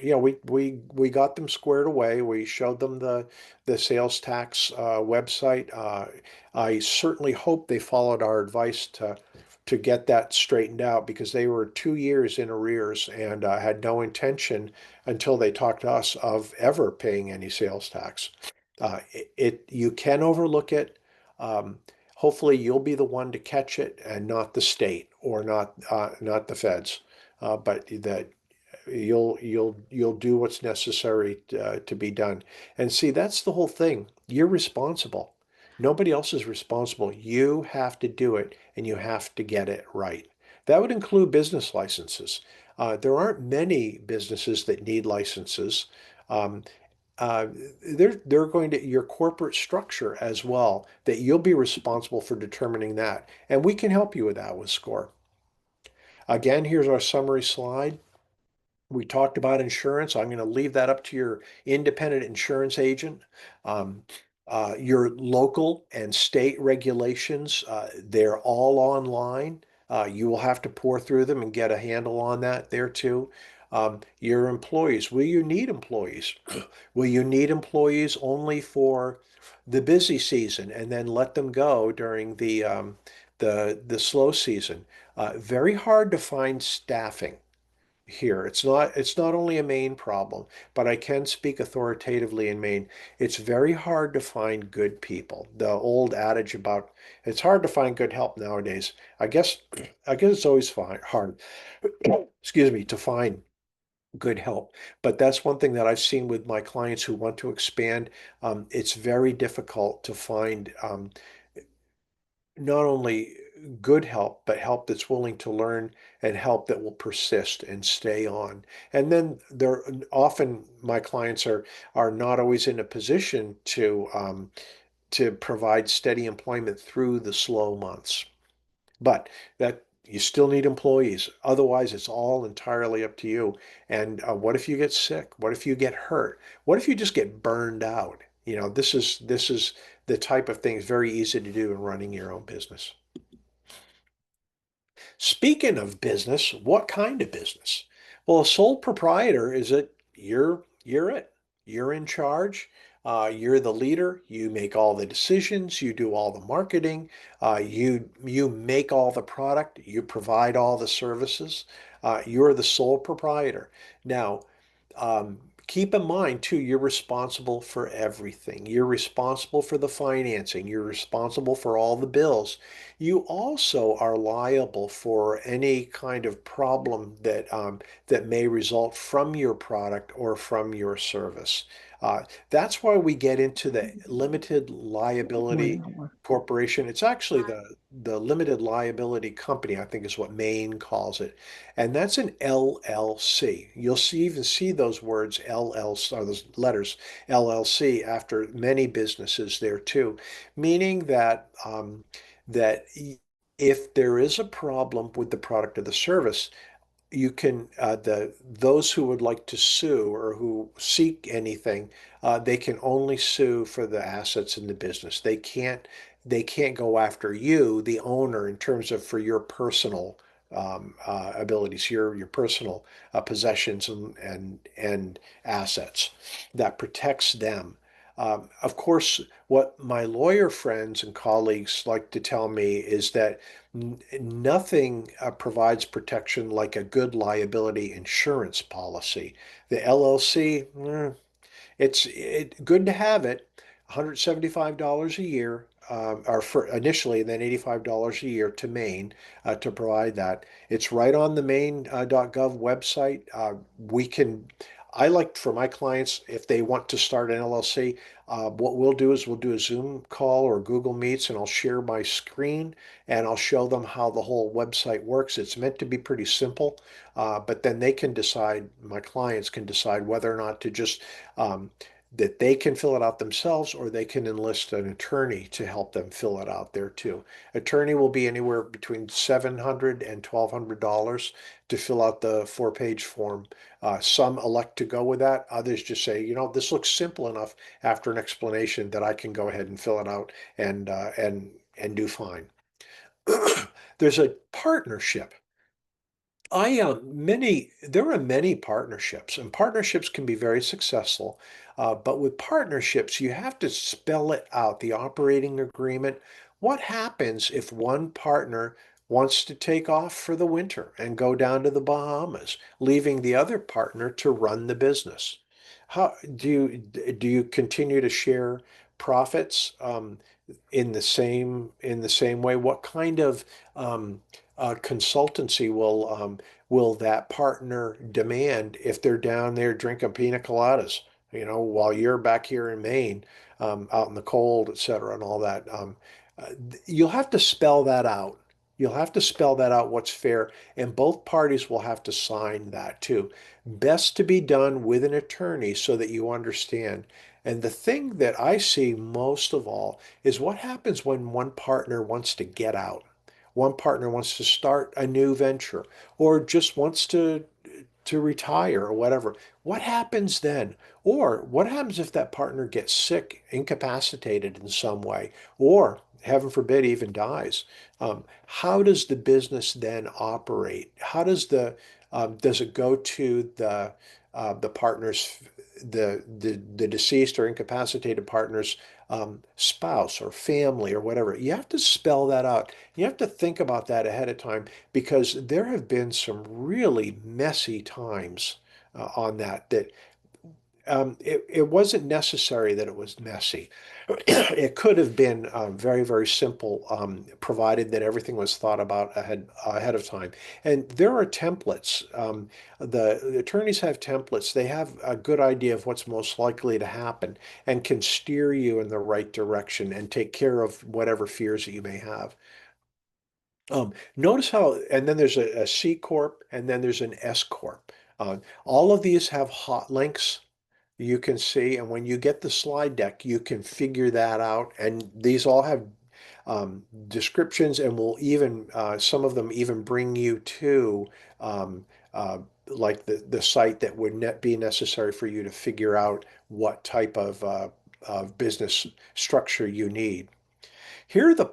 S2: we got them squared away. We showed them the sales tax website. I certainly hope they followed our advice to get that straightened out because they were 2 years in arrears and had no intention until they talked to us of ever paying any sales tax. You can overlook it. Um, Hopefully, you'll be the one to catch it and not the state or not the feds, but that you'll do what's necessary to be done. And see, that's the whole thing. You're responsible. Nobody else is responsible. You have to do it and you have to get it right. That would include business licenses. There aren't many businesses that need licenses. Um, uh, they're going to your corporate structure as well, that you'll be responsible for determining that. And we can help you with that with SCORE. Again, here's our summary slide. We talked about insurance. I'm going to leave that up to your independent insurance agent. Um, your local and state regulations, they're all online. You will have to pour through them and get a handle on that there too. Your employees, will you need employees? Will you need employees only for the busy season and then let them go during the slow season? Very hard to find staffing here. It's not only a Maine problem, but I can speak authoritatively in Maine. It's very hard to find good people. The old adage about it's hard to find good help nowadays. I guess it's always hard, excuse me, to find good help. But that's one thing that I've seen with my clients who want to expand. It's very difficult to find not only good help, but help that's willing to learn and help that will persist and stay on. And then they're often my clients are not always in a position to provide steady employment through the slow months. But that you still need employees. Otherwise, it's all entirely up to you. And what if you get sick? What if you get hurt? What if you just get burned out? This is the type of thing is very easy to do in running your own business. Speaking of business, what kind of business? Well, a sole proprietor is it you're it. You're in charge. You're the leader. You make all the decisions. You do all the marketing. You make all the product. You provide all the services. You're the sole proprietor. Now, keep in mind too, you're responsible for everything. You're responsible for the financing. You're responsible for all the bills. You also are liable for any kind of problem that may result from your product or from your service. That's why we get into the limited liability corporation. It's actually the limited liability company, I think is what Maine calls it. And that's an LLC. You'll even see those words LLC, or those letters LLC after many businesses there too, meaning that if there is a problem with the product or the service, you can those who would like to sue or who seek anything, they can only sue for the assets in the business. They can't go after you, the owner, in terms of for your personal abilities, your personal possessions and assets. That protects them. Of course, what my lawyer friends and colleagues like to tell me is that nothing provides protection like a good liability insurance policy. The LLC, good to have it. $175 a year, or for initially, and then $85 a year to Maine to provide that. It's right on the Maine.gov website. We can. I like for my clients, if they want to start an LLC, what we'll do is we'll do a Zoom call or Google Meets, and I'll share my screen and I'll show them how the whole website works. It's meant to be pretty simple, but then they can decide, my clients can decide whether or not to just um, that they can fill it out themselves or they can enlist an attorney to help them fill it out there too. Attorney will be anywhere between $700 and $1,200 to fill out the 4-page form. Some elect to go with that. Others just say, this looks simple enough after an explanation that I can go ahead and fill it out and do fine. There's a partnership. There are many partnerships, and partnerships can be very successful. But with partnerships, you have to spell it out, the operating agreement. What happens if one partner wants to take off for the winter and go down to the Bahamas, leaving the other partner to run the business? How do you continue to share profits in the same way? What kind of consultancy will that partner demand if they're down there drinking pina coladas, while you're back here in Maine, out in the cold, et cetera, and all that? Uh, you'll have to spell that out. You'll have to spell that out what's fair, and both parties will have to sign that too. Best to be done with an attorney so that you understand. And the thing that I see most of all is what happens when one partner wants to get out. One partner wants to start a new venture or just wants to retire or whatever. What happens then? Or what happens if that partner gets sick, incapacitated in some way, or heaven forbid, even dies? How does the business then operate? How does it go to the partner's the deceased or incapacitated partner's spouse or family or whatever? You have to spell that out. You have to think about that ahead of time because there have been some really messy times on that it wasn't necessary that it was messy. It could have been very, very simple, provided that everything was thought about ahead of time. And there are templates. The attorneys have templates. They have a good idea of what's most likely to happen and can steer you in the right direction and take care of whatever fears that you may have. Notice how, and then there's a C Corp, and then there's an S Corp. All of these have hot links you can see, and when you get the slide deck, you can figure that out. And these all have descriptions, and will even some of them even bring you to um, like the site that would be necessary for you to figure out what type of business structure you need. Here are the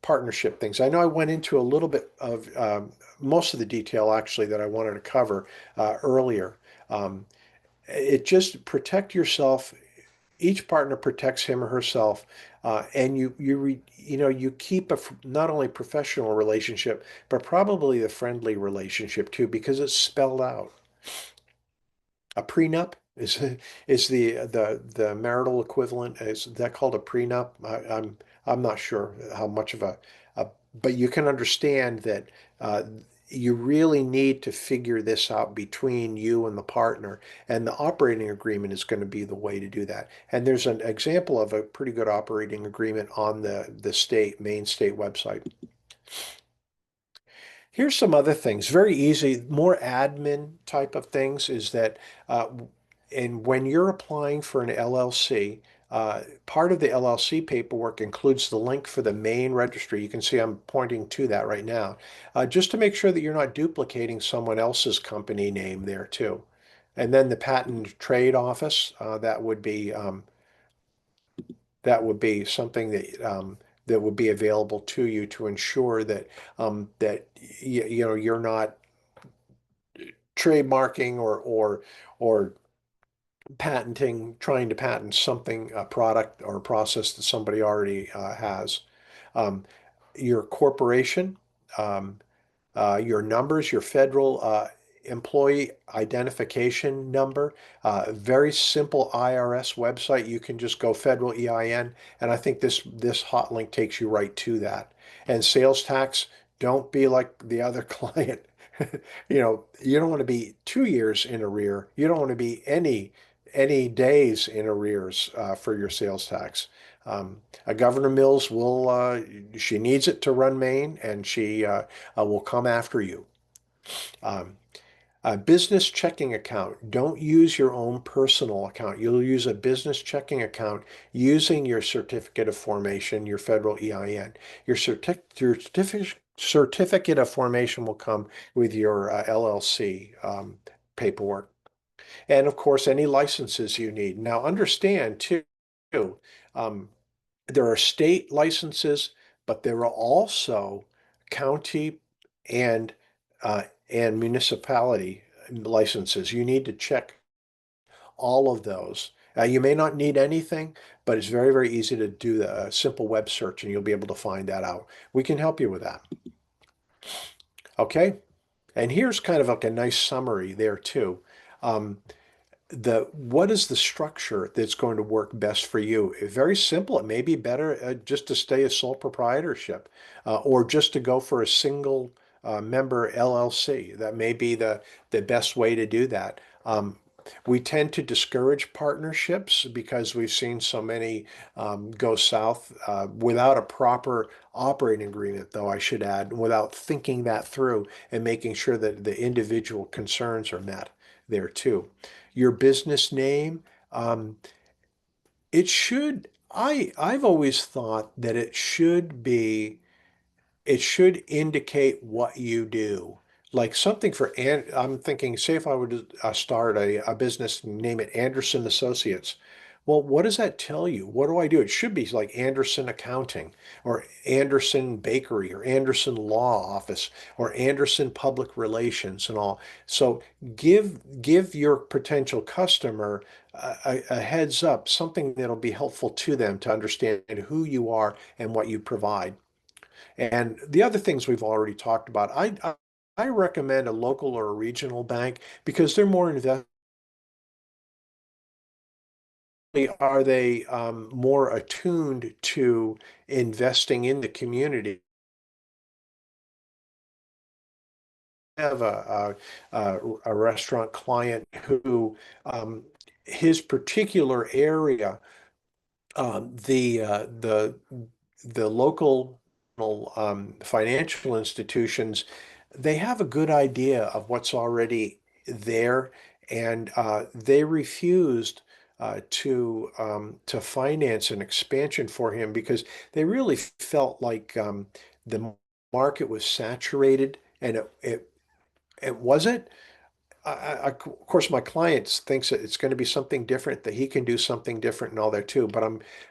S2: partnership things. I know I went into a little bit of most of the detail actually that I wanted to cover earlier. Um, it just protect yourself. Each partner protects him or herself, and you keep not only professional relationship but probably a friendly relationship too because it's spelled out. A prenup is the marital equivalent. Is that called a prenup? I'm not sure how much of a but you can understand that uh, you really need to figure this out between you and the partner, and the operating agreement is going to be the way to do that. And there's an example of a pretty good operating agreement on the Maine state website. Here's some other things, very easy, more admin type of things is that, uh, and when you're applying for an LLC, part of the LLC paperwork includes the link for the main registry. You can see I'm pointing to that right now, just to make sure that you're not duplicating someone else's company name there too. And then the Patent and Trade Office, that would be something that would be available to you to ensure that you're not trademarking or patenting, trying to patent something, a product or a process that somebody already has. Um, your corporation, um, your numbers, your federal employee identification number, very simple IRS website. You can just go federal EIN, and I think this hot link takes you right to that. And sales tax, don't be like the other client You don't want to be 2 years in arrear. You don't want to be any days in arrears for your sales tax. Governor Mills will she needs it to run Maine, and she will come after you. Um, a business checking account. Don't use your own personal account. You'll use a business checking account using your certificate of formation, your federal EIN. Your certificate of formation will come with your LLC paperwork. And of course, any licenses you need. Now, understand too, um, there are state licenses, but there are also county and and municipality licenses. You need to check all of those. You may not need anything, but it's very, very easy to do a simple web search and you'll be able to find that out. We can help you with that. Okay. And here's kind of like a nice summary there too. Um, what is the structure that's going to work best for you? Very simple. It may be better just to stay a sole proprietorship or just to go for a single member LLC. That may be the best way to do that. We tend to discourage partnerships because we've seen so many go south without a proper operating agreement, though I should add, without thinking that through and making sure that the individual concerns are met there too. Your business name, um, it should, I've always thought that it should indicate what you do. Like something for, and I'm thinking, say if I were to start a business, name it Anderson Associates. Well, what does that tell you? What do I do? It should be like Anderson Accounting or Anderson Bakery or Anderson Law Office or Anderson Public Relations and all. So give your potential customer a heads up, something that'll be helpful to them to understand who you are and what you provide. And the other things we've already talked about, I recommend a local or a regional bank because they're more invested. Are they more attuned to investing in the community? I have a restaurant client who his particular area, the local financial institutions, they have a good idea of what's already there, and they refused to finance an expansion for him because they really felt like the market was saturated, and it wasn't. Of course, my clients thinks that it's going to be something different, that he can do something different and all there too. But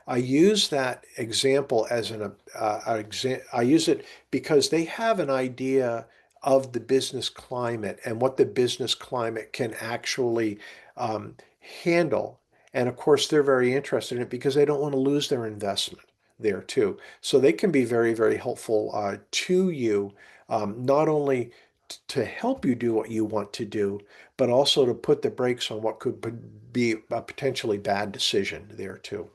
S2: I use that example as I use it because they have an idea of the business climate and what the business climate can actually um, handle. And of course, they're very interested in it because they don't want to lose their investment there too. So they can be very, very helpful to you, not only to help you do what you want to do, but also to put the brakes on what could be a potentially bad decision there too.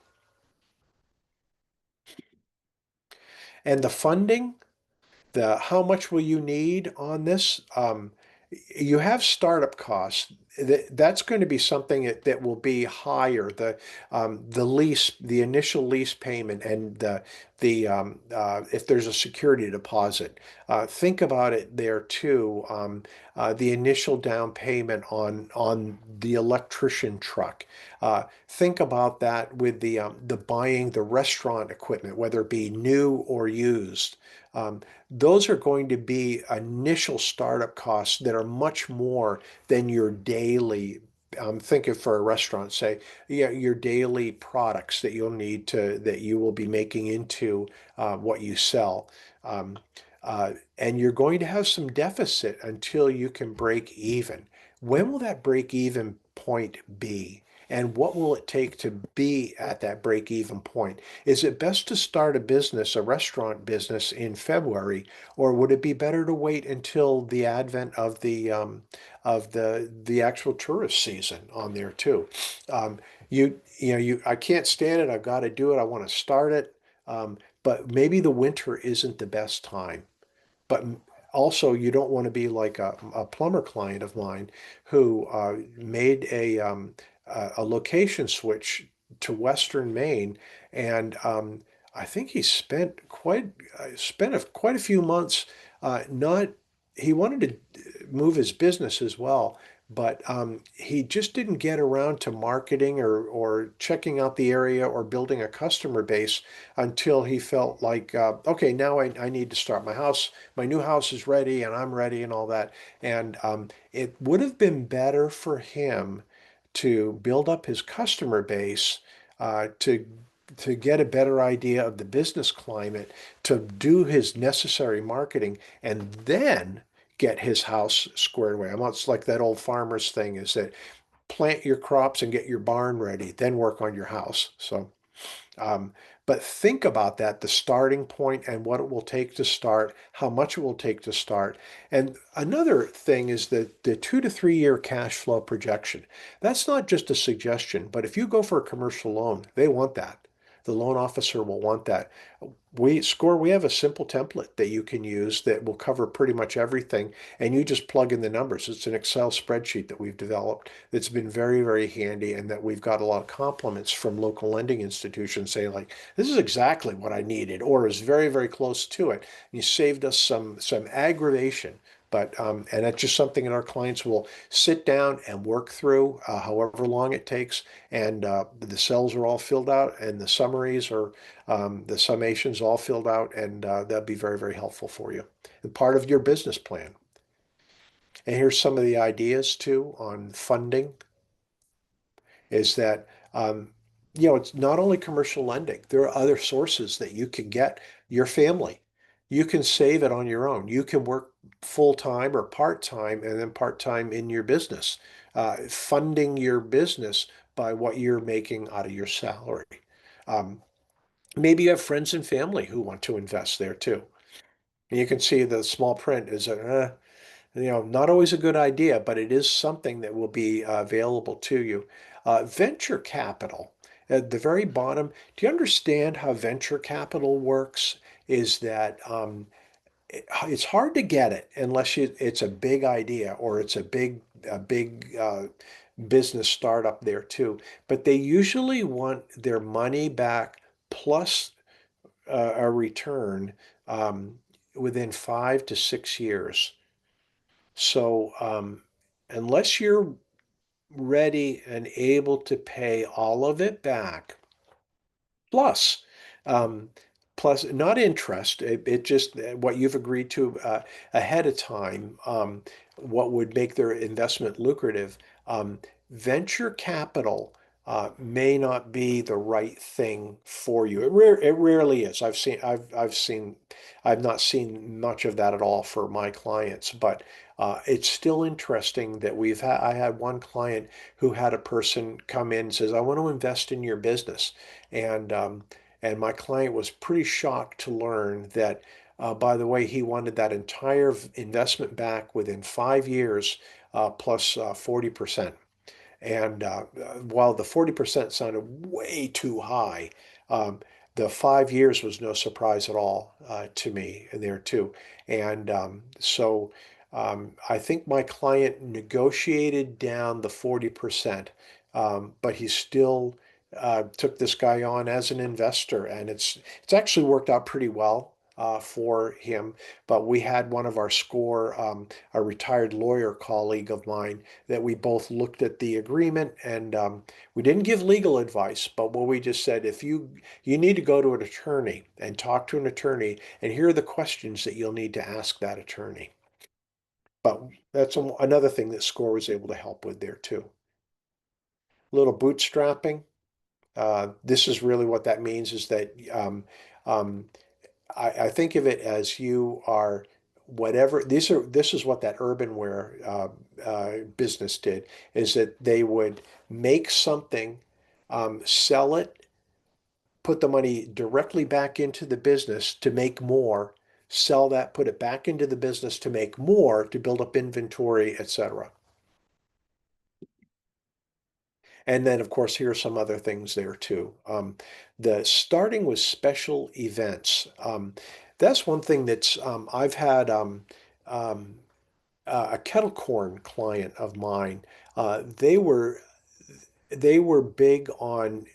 S2: And the funding, the how much will you need on this? You have startup costs. That's going to be something that will be higher. The lease, the initial lease payment, and the if there's a security deposit. Think about it there too. The initial down payment on the electrician truck. Think about that with the buying the restaurant equipment, whether it be new or used. Those are going to be initial startup costs that are much more than your daily. Think of for a restaurant, say, yeah, your daily products that you'll need that you will be making into what you sell. Um, and you're going to have some deficit until you can break even. When will that break even point be? And what will it take to be at that break even point? Is it best to start a business, a restaurant business in February, or would it be better to wait until the advent of the actual tourist season on there too? Um, I can't stand it. I've got to do it. I want to start it. But maybe the winter isn't the best time. But also, you don't want to be like a plumber client of mine who made a location switch to Western Maine, and I think he spent quite a few months not. He wanted to move his business as well, but he just didn't get around to marketing or checking out the area or building a customer base until he felt like, okay, now I need to start my house. My new house is ready and I'm ready and all that. And it would have been better for him to build up his customer base, to get a better idea of the business climate, to do his necessary marketing, and then get his house squared away. It's like that old farmer's thing is that plant your crops and get your barn ready, then work on your house. So um, but think about that, the starting point and what it will take to start, how much it will take to start. And another thing is that the 2 to 3 year cash flow projection. That's not just a suggestion, but if you go for a commercial loan, they want that. The loan officer will want that. We have a simple template that you can use that will cover pretty much everything, and you just plug in the numbers. It's an Excel spreadsheet that we've developed that's been very, very handy, and that we've got a lot of compliments from local lending institutions saying like, this is exactly what I needed, or is very, very close to it. And you saved us some aggravation. But and it's just something that our clients will sit down and work through, however long it takes. And the cells are all filled out, and the summaries or the summations all filled out, and that'd be very, very helpful for you. And part of your business plan. And here's some of the ideas too on funding is that, it's not only commercial lending, there are other sources that you can get your family. You can save it on your own. You can work full time or part time and then part time in your business, funding your business by what you're making out of your salary. Um, Maybe you have friends and family who want to invest there too. And you can see the small print is not always a good idea, but it is something that will be available to you. Venture capital at the very bottom. Do you understand how venture capital works? Is that it's hard to get it unless it's a big idea or it's a big business startup there too. But they usually want their money back plus a return um, within 5 to 6 years. So unless you're ready and able to pay all of it back, plus, um, plus not interest, it just what you've agreed to ahead of time, what would make their investment lucrative. Um, Venture capital may not be the right thing for you. It rarely is. I've not seen much of that at all for my clients, but it's still interesting that I had one client who had a person come in and says, I want to invest in your business. And and my client was pretty shocked to learn that, by the way, he wanted that entire investment back within 5 years, plus 40%. And while the 40% sounded way too high, um, the 5 years was no surprise at all to me there too. And I think my client negotiated down the 40%, but he still took this guy on as an investor, and it's actually worked out pretty well for him. But we had one of our SCORE, a retired lawyer colleague of mine, that we both looked at the agreement, and we didn't give legal advice, but what we just said, if you need to go to an attorney and talk to an attorney, and here are the questions that you'll need to ask that attorney. But that's another thing that SCORE was able to help with there too. A little bootstrapping. This is really what that means is that um, I think of it as you are whatever this is what that urbanware business did is that they would make something, sell it, put the money directly back into the business to make more, sell that, put it back into the business to make more, to build up inventory, etc. And then, of course, here are some other things there too. The starting with special events. That's one thing that's I've had. um, a kettle corn client of mine. Uh, they were they were big on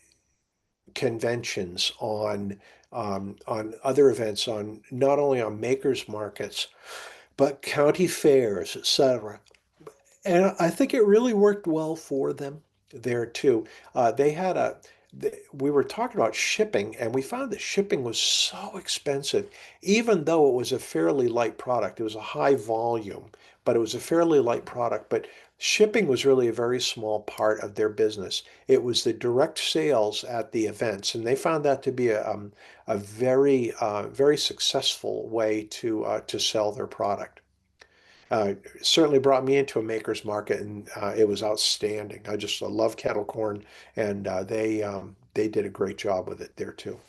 S2: conventions, on other events, on not only on makers markets, but county fairs, etc. And I think it really worked well for them there too. They had a, we were talking about shipping, and we found that shipping was so expensive, even though it was a fairly light product. It was a high volume, but it was a fairly light product. But shipping was really a very small part of their business. It was the direct sales at the events, and they found that to be a very, very successful way to sell their product. Certainly brought me into a maker's market, and it was outstanding. I love kettle corn, and they did a great job with it there too.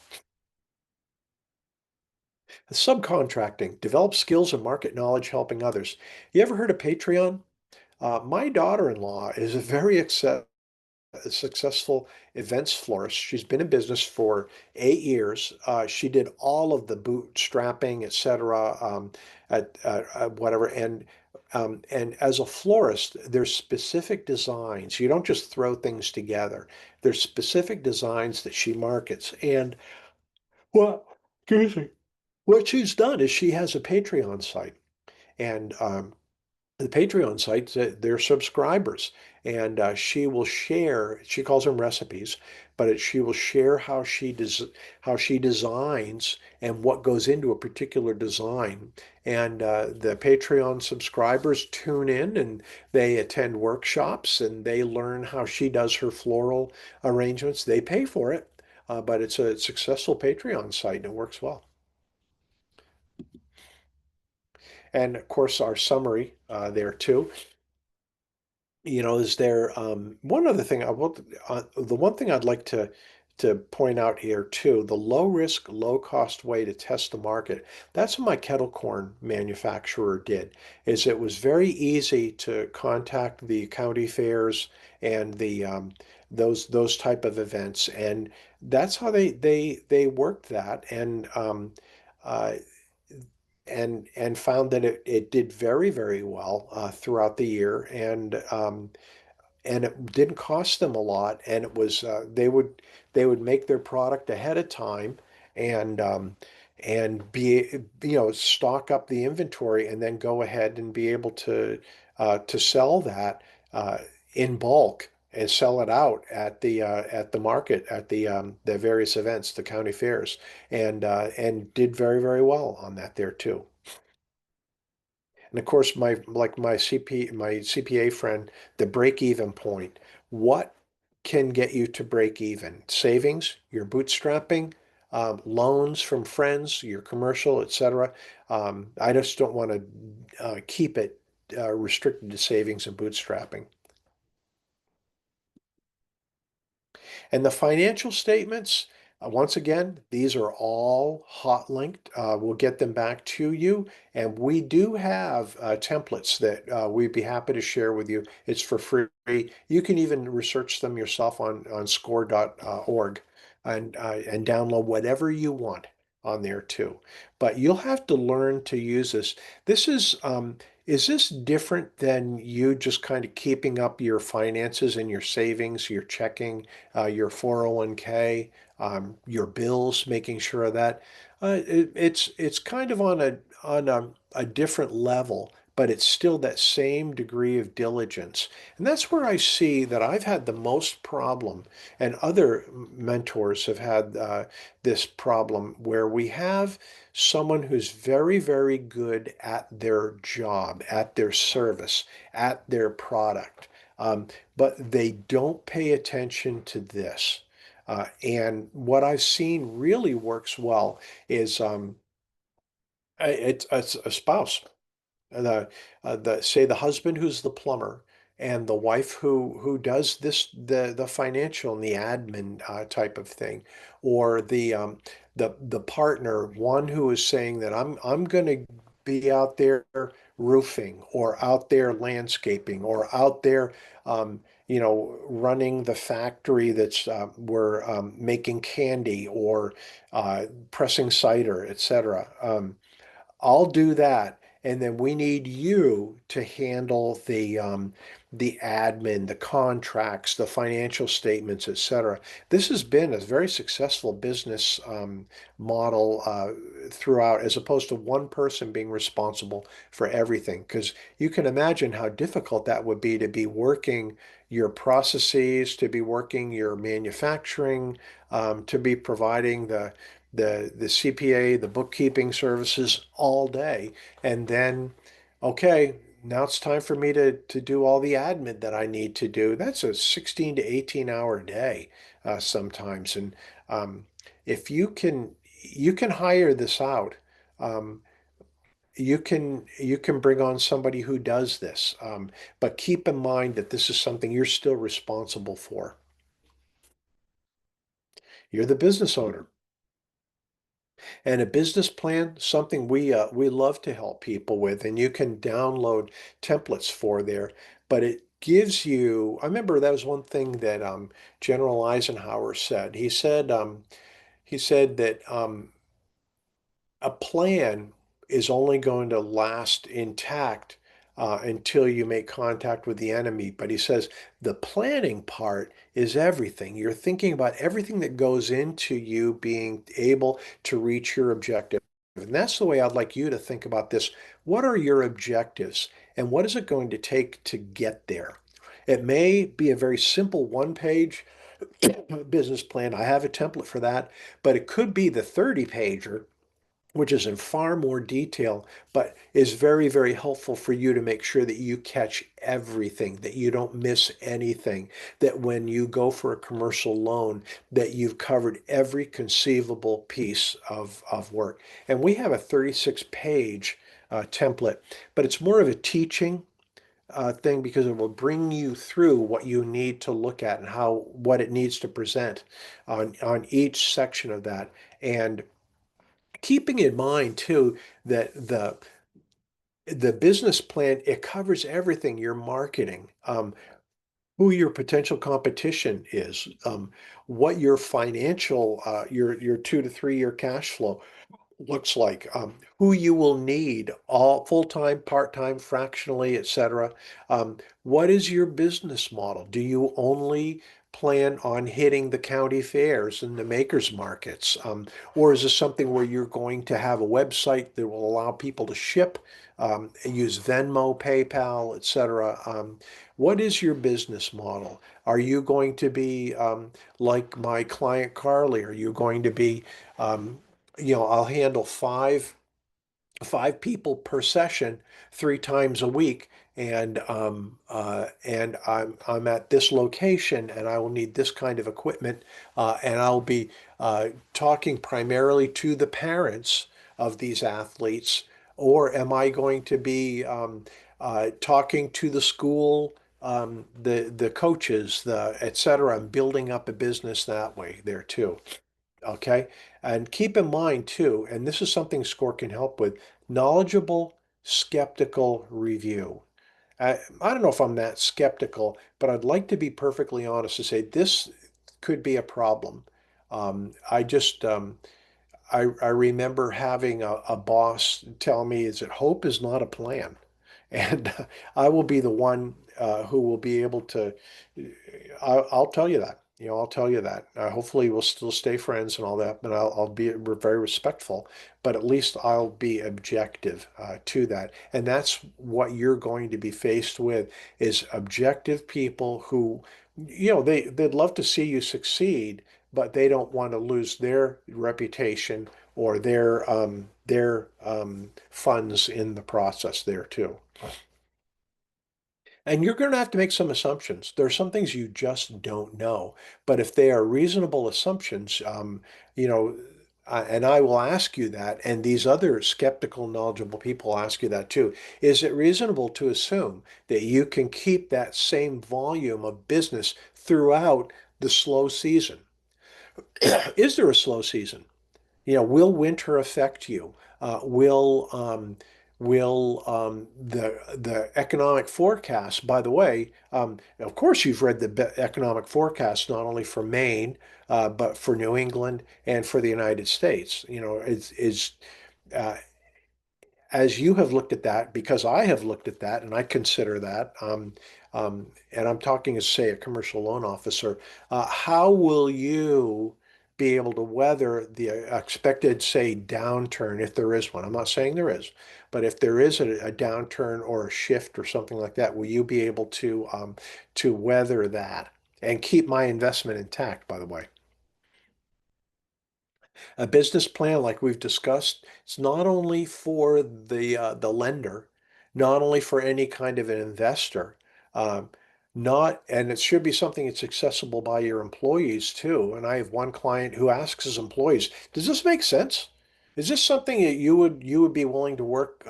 S2: Subcontracting, develop skills and market knowledge helping others. You ever heard of Patreon? My daughter-in-law is a very a successful events florist. She's been in business for 8 years. She did all of the bootstrapping, etc., at whatever. And as a florist, there's specific designs. You don't just throw things together. There's specific designs that she markets. And what, excuse me, what she's done is she has a Patreon site. And the Patreon site, they're subscribers, and she will share. She calls them recipes, but she will share how she designs and what goes into a particular design. And the Patreon subscribers tune in and they attend workshops and they learn how she does her floral arrangements. They pay for it, but it's a successful Patreon site and it works well. And of course, our summary there too. Is there one other thing the one thing I'd like to point out here too, the low risk, low cost way to test the market. That's what my kettle corn manufacturer did, is it was very easy to contact the county fairs and the those type of events, and that's how they worked that, uh, and found that it did very, very well throughout the year, and it didn't cost them a lot, and it was they would make their product ahead of time, and be stock up the inventory and then go ahead and be able to sell that uh, in bulk and sell it out at the market, at the various events, the county fairs, and did very, very well on that there too. And of course, my CPA friend, the break even point. What can get you to break even? Savings, your bootstrapping, loans from friends, your commercial, etc. I just don't want to keep it restricted to savings and bootstrapping. And the financial statements, once again, these are all hot linked. We'll get them back to you. And we do have templates that we'd be happy to share with you. It's for free. You can even research them yourself on score.org and download whatever you want on there too. But you'll have to learn to use this. This is this different than you just kind of keeping up your finances and your savings, your checking, your 401k, your bills, making sure of that. It's kind of on a different level, but it's still that same degree of diligence. And that's where I see that I've had the most problem, and other mentors have had this problem where we have someone who's very, very good at their job, at their service, at their product. But they don't pay attention to this. And what I've seen really works well is it's a spouse, the say the husband who's the plumber and the wife who does the financial and the admin type of thing, or the partner, one who is saying that I'm going to be out there roofing or out there landscaping or out there running the factory that's we're making candy or pressing cider, etc. I'll do that. and then we need you to handle the admin, the contracts, the financial statements, etc. This has been a very successful business model throughout, as opposed to one person being responsible for everything. Because you can imagine how difficult that would be to be working your processes, to be working your manufacturing, to be providing the CPA, the bookkeeping services all day, and then, okay, now it's time for me to do all the admin that I need to do. That's a 16 to 18-hour day sometimes. And um, if you can hire this out. Um, you can bring on somebody who does this, but keep in mind that this is something you're still responsible for. You're the business owner. And a business plan, something we love to help people with, and you can download templates for there. But it gives you. I remember that was one thing that General Eisenhower said. He said that a plan is only going to last intact until you make contact with the enemy. But he says the planning part is everything. You're thinking about everything that goes into you being able to reach your objective. And that's the way I'd like you to think about this. What are your objectives? And what is it going to take to get there? It may be a very simple one-page business plan. I have a template for that, but it could be the 30-pager, which is in far more detail, but is very, very helpful for you to make sure that you catch everything, that you don't miss anything, that when you go for a commercial loan, that you've covered every conceivable piece of work. And we have a 36-page template, but it's more of a teaching thing because it will bring you through what you need to look at and what it needs to present on each section of that. And keeping in mind too that the business plan, it covers everything, your marketing, who your potential competition is, what your financial your 2 to 3 year cash flow looks like, who you will need, all full-time, part-time, fractionally, etc. What is your business model? Do you only plan on hitting the county fairs and the makers markets? Or is this something where you're going to have a website that will allow people to ship, use Venmo, PayPal, etc.? What is your business model? Are you going to be like my client Carly? Are you going to be I'll handle five people per session 3 times a week, and I'm at this location, and I will need this kind of equipment, and I'll be talking primarily to the parents of these athletes, or am I going to be talking to the school, the coaches, the et cetera, and building up a business that way there too. Okay. And keep in mind too, and this is something SCORE can help with, knowledgeable, skeptical review. I don't know if I'm that skeptical, but I'd like to be perfectly honest to say this could be a problem. I just I remember having a boss tell me is that hope is not a plan. And I will be the one who will be able to, I'll tell you that. I'll tell you that. Hopefully we'll still stay friends and all that, but I'll be very respectful, but at least I'll be objective to that. And that's what you're going to be faced with is objective people who, they'd love to see you succeed, but they don't want to lose their reputation or their funds in the process there too. And you're going to have to make some assumptions. There are some things you just don't know, but if they are reasonable assumptions, you know, and I will ask you that, and these other skeptical, knowledgeable people ask you that too. Is it reasonable to assume that you can keep that same volume of business throughout the slow season? Is there a slow season? Will winter affect you? Will the economic forecast? By the way, of course, you've read the economic forecast not only for Maine, but for New England and for the United States. Uh, as you have looked at that, because I have looked at that and I consider that, and I'm talking as, say, a commercial loan officer, how will you be able to weather the expected, say, downturn, if there is one? I'm not saying there is, but if there is a downturn or a shift or something like that, will you be able to weather that and keep my investment intact, by the way? A business plan, like we've discussed, it's not only for the lender, not only for any kind of an investor, um, not, and it should be something that's accessible by your employees too. And I have one client who asks his employees, "Does this make sense? Is this something that you would be willing to work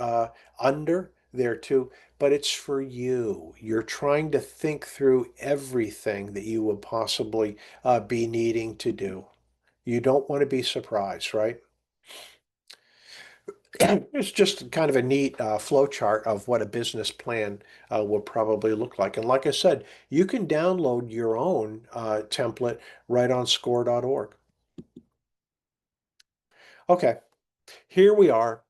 S2: under there too?" But it's for you. You're trying to think through everything that you would possibly be needing to do. You don't want to be surprised, right? It's just kind of a neat flow chart of what a business plan will probably look like. And like I said, you can download your own template right on score.org. Okay, here we are.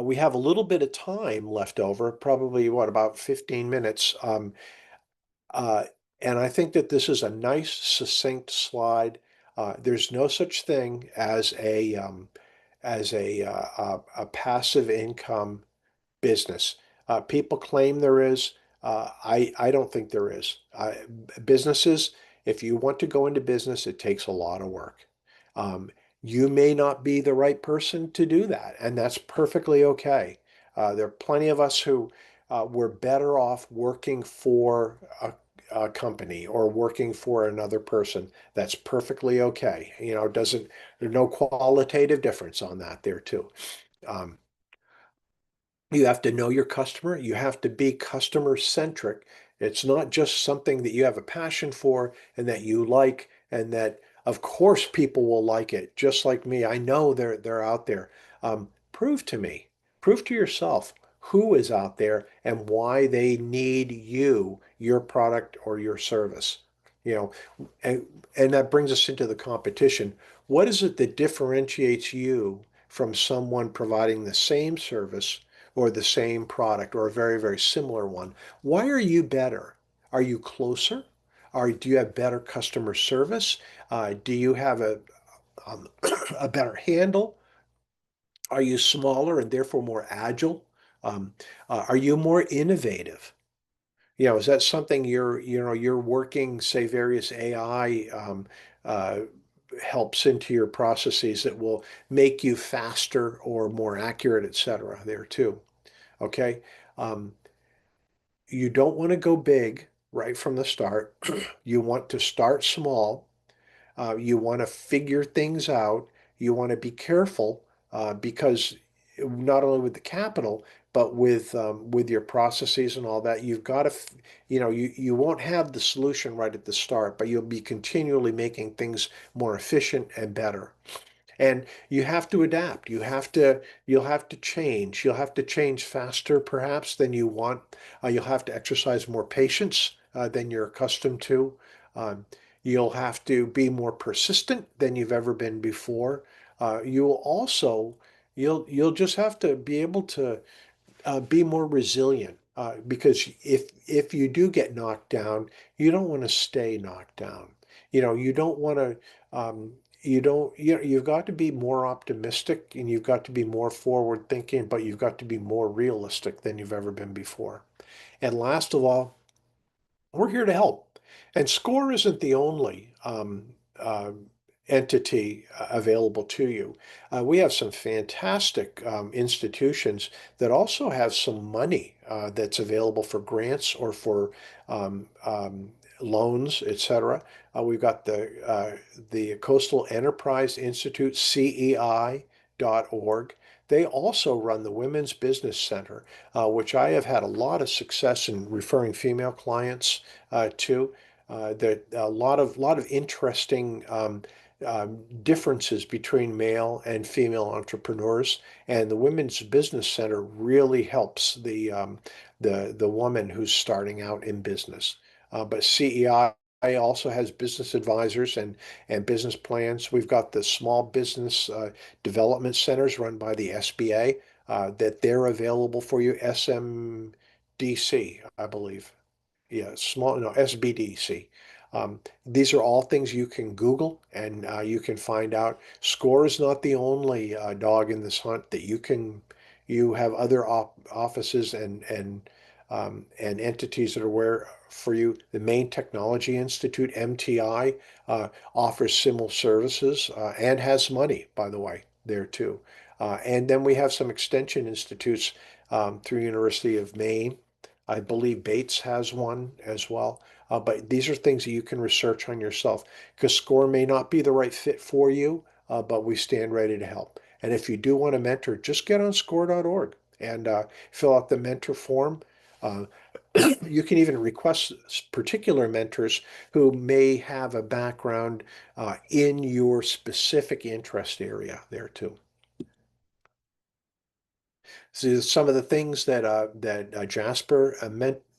S2: We have a little bit of time left over, probably what, about 15 minutes. Uh, and I think that this is a nice, succinct slide. There's no such thing as a passive income business. People claim there is. I don't think there is. Businesses, if you want to go into business, it takes a lot of work. Um, you may not be the right person to do that, and that's perfectly okay. There are plenty of us who were better off working for a company or working for another person. That's perfectly okay. Doesn't there's no qualitative difference on that there too. Um, you have to know your customer. You have to be customer centric. It's not just something that you have a passion for and that you like, and that, of course, people will like it. Just like me, I know they're out there. Prove to me, prove to yourself who is out there and why they need you, your product or your service. You know, and that brings us into the competition. What is it that differentiates you from someone providing the same service or the same product or a very, very similar one? Why are you better? Are you closer? Do you have better customer service? Do you have um, a better handle? Are you smaller and therefore more agile? Um, are you more innovative? Is that something you're working, say, various AI uh, helps into your processes that will make you faster or more accurate, et cetera, there too? Okay. Um, you don't want to go big right from the start. You want to start small. You want to figure things out. You want to be careful because not only with the capital, but with your processes and all that, you've got to, you won't have the solution right at the start, but you'll be continually making things more efficient and better. And you have to adapt. You'll have to change. You'll have to change faster, perhaps, than you want. You'll have to exercise more patience than you're accustomed to. Um, you'll have to be more persistent than you've ever been before. You will also, you'll just have to be able to be more resilient because if you do get knocked down, you don't want to stay knocked down. You don't want to. You don't. You've got to be more optimistic and you've got to be more forward thinking, but you've got to be more realistic than you've ever been before. And last of all, we're here to help. And SCORE isn't the only entity available to you. We have some fantastic institutions that also have some money that's available for grants or for um, um, loans, etc. We've got the Coastal Enterprise Institute, CEI.org. They also run the Women's Business Center, which I have had a lot of success in referring female clients to. That a lot of interesting differences between male and female entrepreneurs, and the Women's Business Center really helps the woman who's starting out in business. But CEI also has business advisors and business plans. We've got the small business development centers run by the SBA. that they're available for you. SMDC, I believe. Yeah, small, no, SBDC. These are all things you can Google and you can find out. Score is not the only dog in this hunt that you have other offices and entities that are where for you. The Maine Technology Institute, MTI, offers similar services and has money, by the way, there too. And then we have some extension institutes through University of Maine. I believe Bates has one as well. But these are things that you can research on yourself because SCORE may not be the right fit for you, but we stand ready to help. And if you do want to mentor, just get on score.org and fill out the mentor form. Uh, you can even request particular mentors who may have a background in your specific interest area there too. So some of the things that Jasper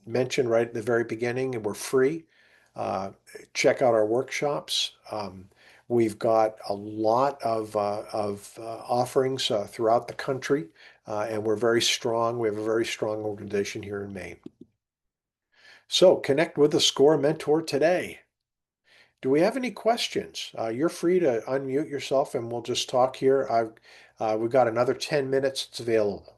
S2: mentioned right at the very beginning and were free. Uh, Check out our workshops. We've got a lot of offerings throughout the country, and we're very strong. We have a very strong organization here in Maine. So connect with a SCORE mentor today. Do we have any questions? You're free to unmute yourself, and we'll just talk here. We've got another 10 minutes. It's available.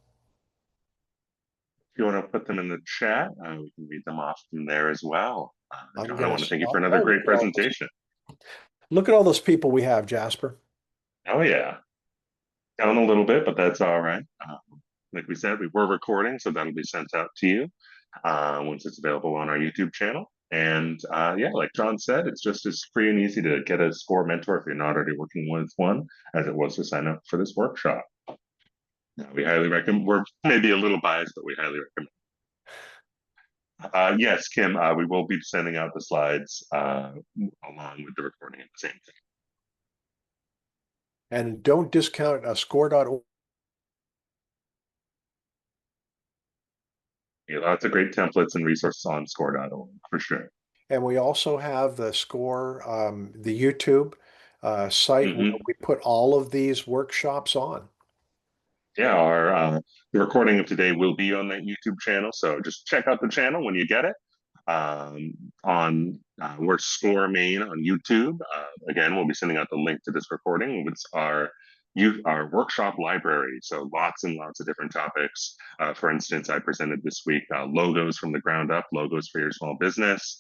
S1: If you want to put them in the chat, we can read them off from there as well.
S2: I'm
S1: John, I
S2: going to
S1: want to thank you for
S2: stop.
S1: another
S2: Oh,
S1: great presentation.
S2: look at all those people we have, Jasper.
S1: Oh yeah, down a little bit, but that's all right. Like we said, we were recording, so that'll be sent out to you once it's available on our YouTube channel. And yeah, like John said, it's just as free and easy to get a SCORE mentor if you're not already working with one as it was to sign up for this workshop. We highly recommend. We're maybe a little biased, but we highly recommend. Yes, Kim, we will be sending out the slides along with the recording at the same time.
S2: And don't discount score.org.
S1: Yeah, lots of great templates and resources on score.org for sure.
S2: And we also have the SCORE, the YouTube site where
S1: Hmm.
S2: we put all of these workshops on.
S1: Yeah, our the recording of today will be on that YouTube channel, so just check out the channel when you get it. On we're Score Main on YouTube. Again, we'll be sending out the link to this recording, which our workshop library. So lots and lots of different topics. For instance, I presented this week logos from the ground up, logos for your small business.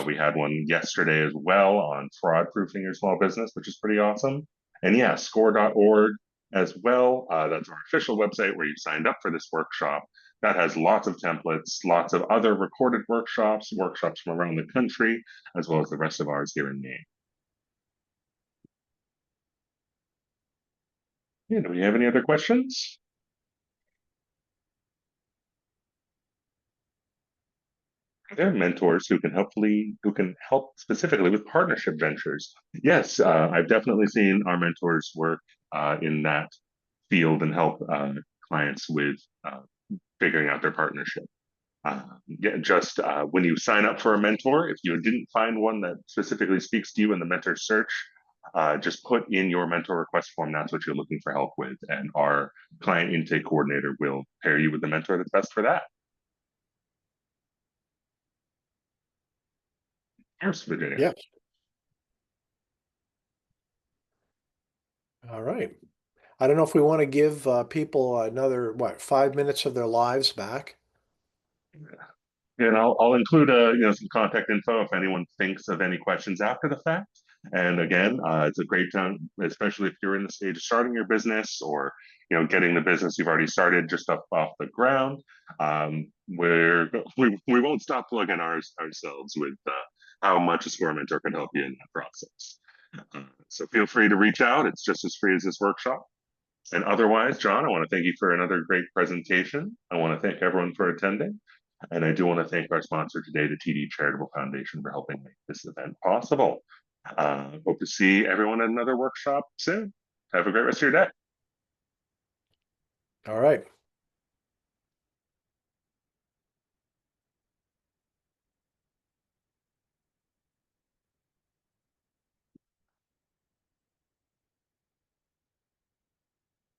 S1: We had one yesterday as well on fraud proofing your small business, which is pretty awesome. And yeah, score.org as well. That's our official website where you signed up for this workshop. That has lots of templates, lots of other recorded workshops, workshops from around the country, as well as the rest of ours here in Maine. Yeah, do we have any other questions? There are mentors who can help specifically with partnership ventures. Yes, I've definitely seen our mentors work in that field and help clients with figuring out their partnership. Yeah, just when you sign up for a mentor, if you didn't find one that specifically speaks to you in the mentor search, just put in your mentor request form. That's what you're looking for help with, and our client intake coordinator will pair you with the mentor that's best for that. Yes, Virginia.
S2: Yes. All right. I don't know if we want to give people another, 5 minutes of their lives back.
S1: And I'll include some contact info if anyone thinks of any questions after the fact. And again, it's a great time, especially if you're in the stage of starting your business or getting the business you've already started just up off the ground. We won't stop plugging ourselves with how much a score mentor can help you in that process. So feel free to reach out. It's just as free as this workshop. And otherwise, John, I want to thank you for another great presentation. I want to thank everyone for attending. And I do want to thank our sponsor today, the TD Charitable Foundation, for helping make this event possible. Hope to see everyone at another workshop soon. Have a great rest of your day.
S2: All right.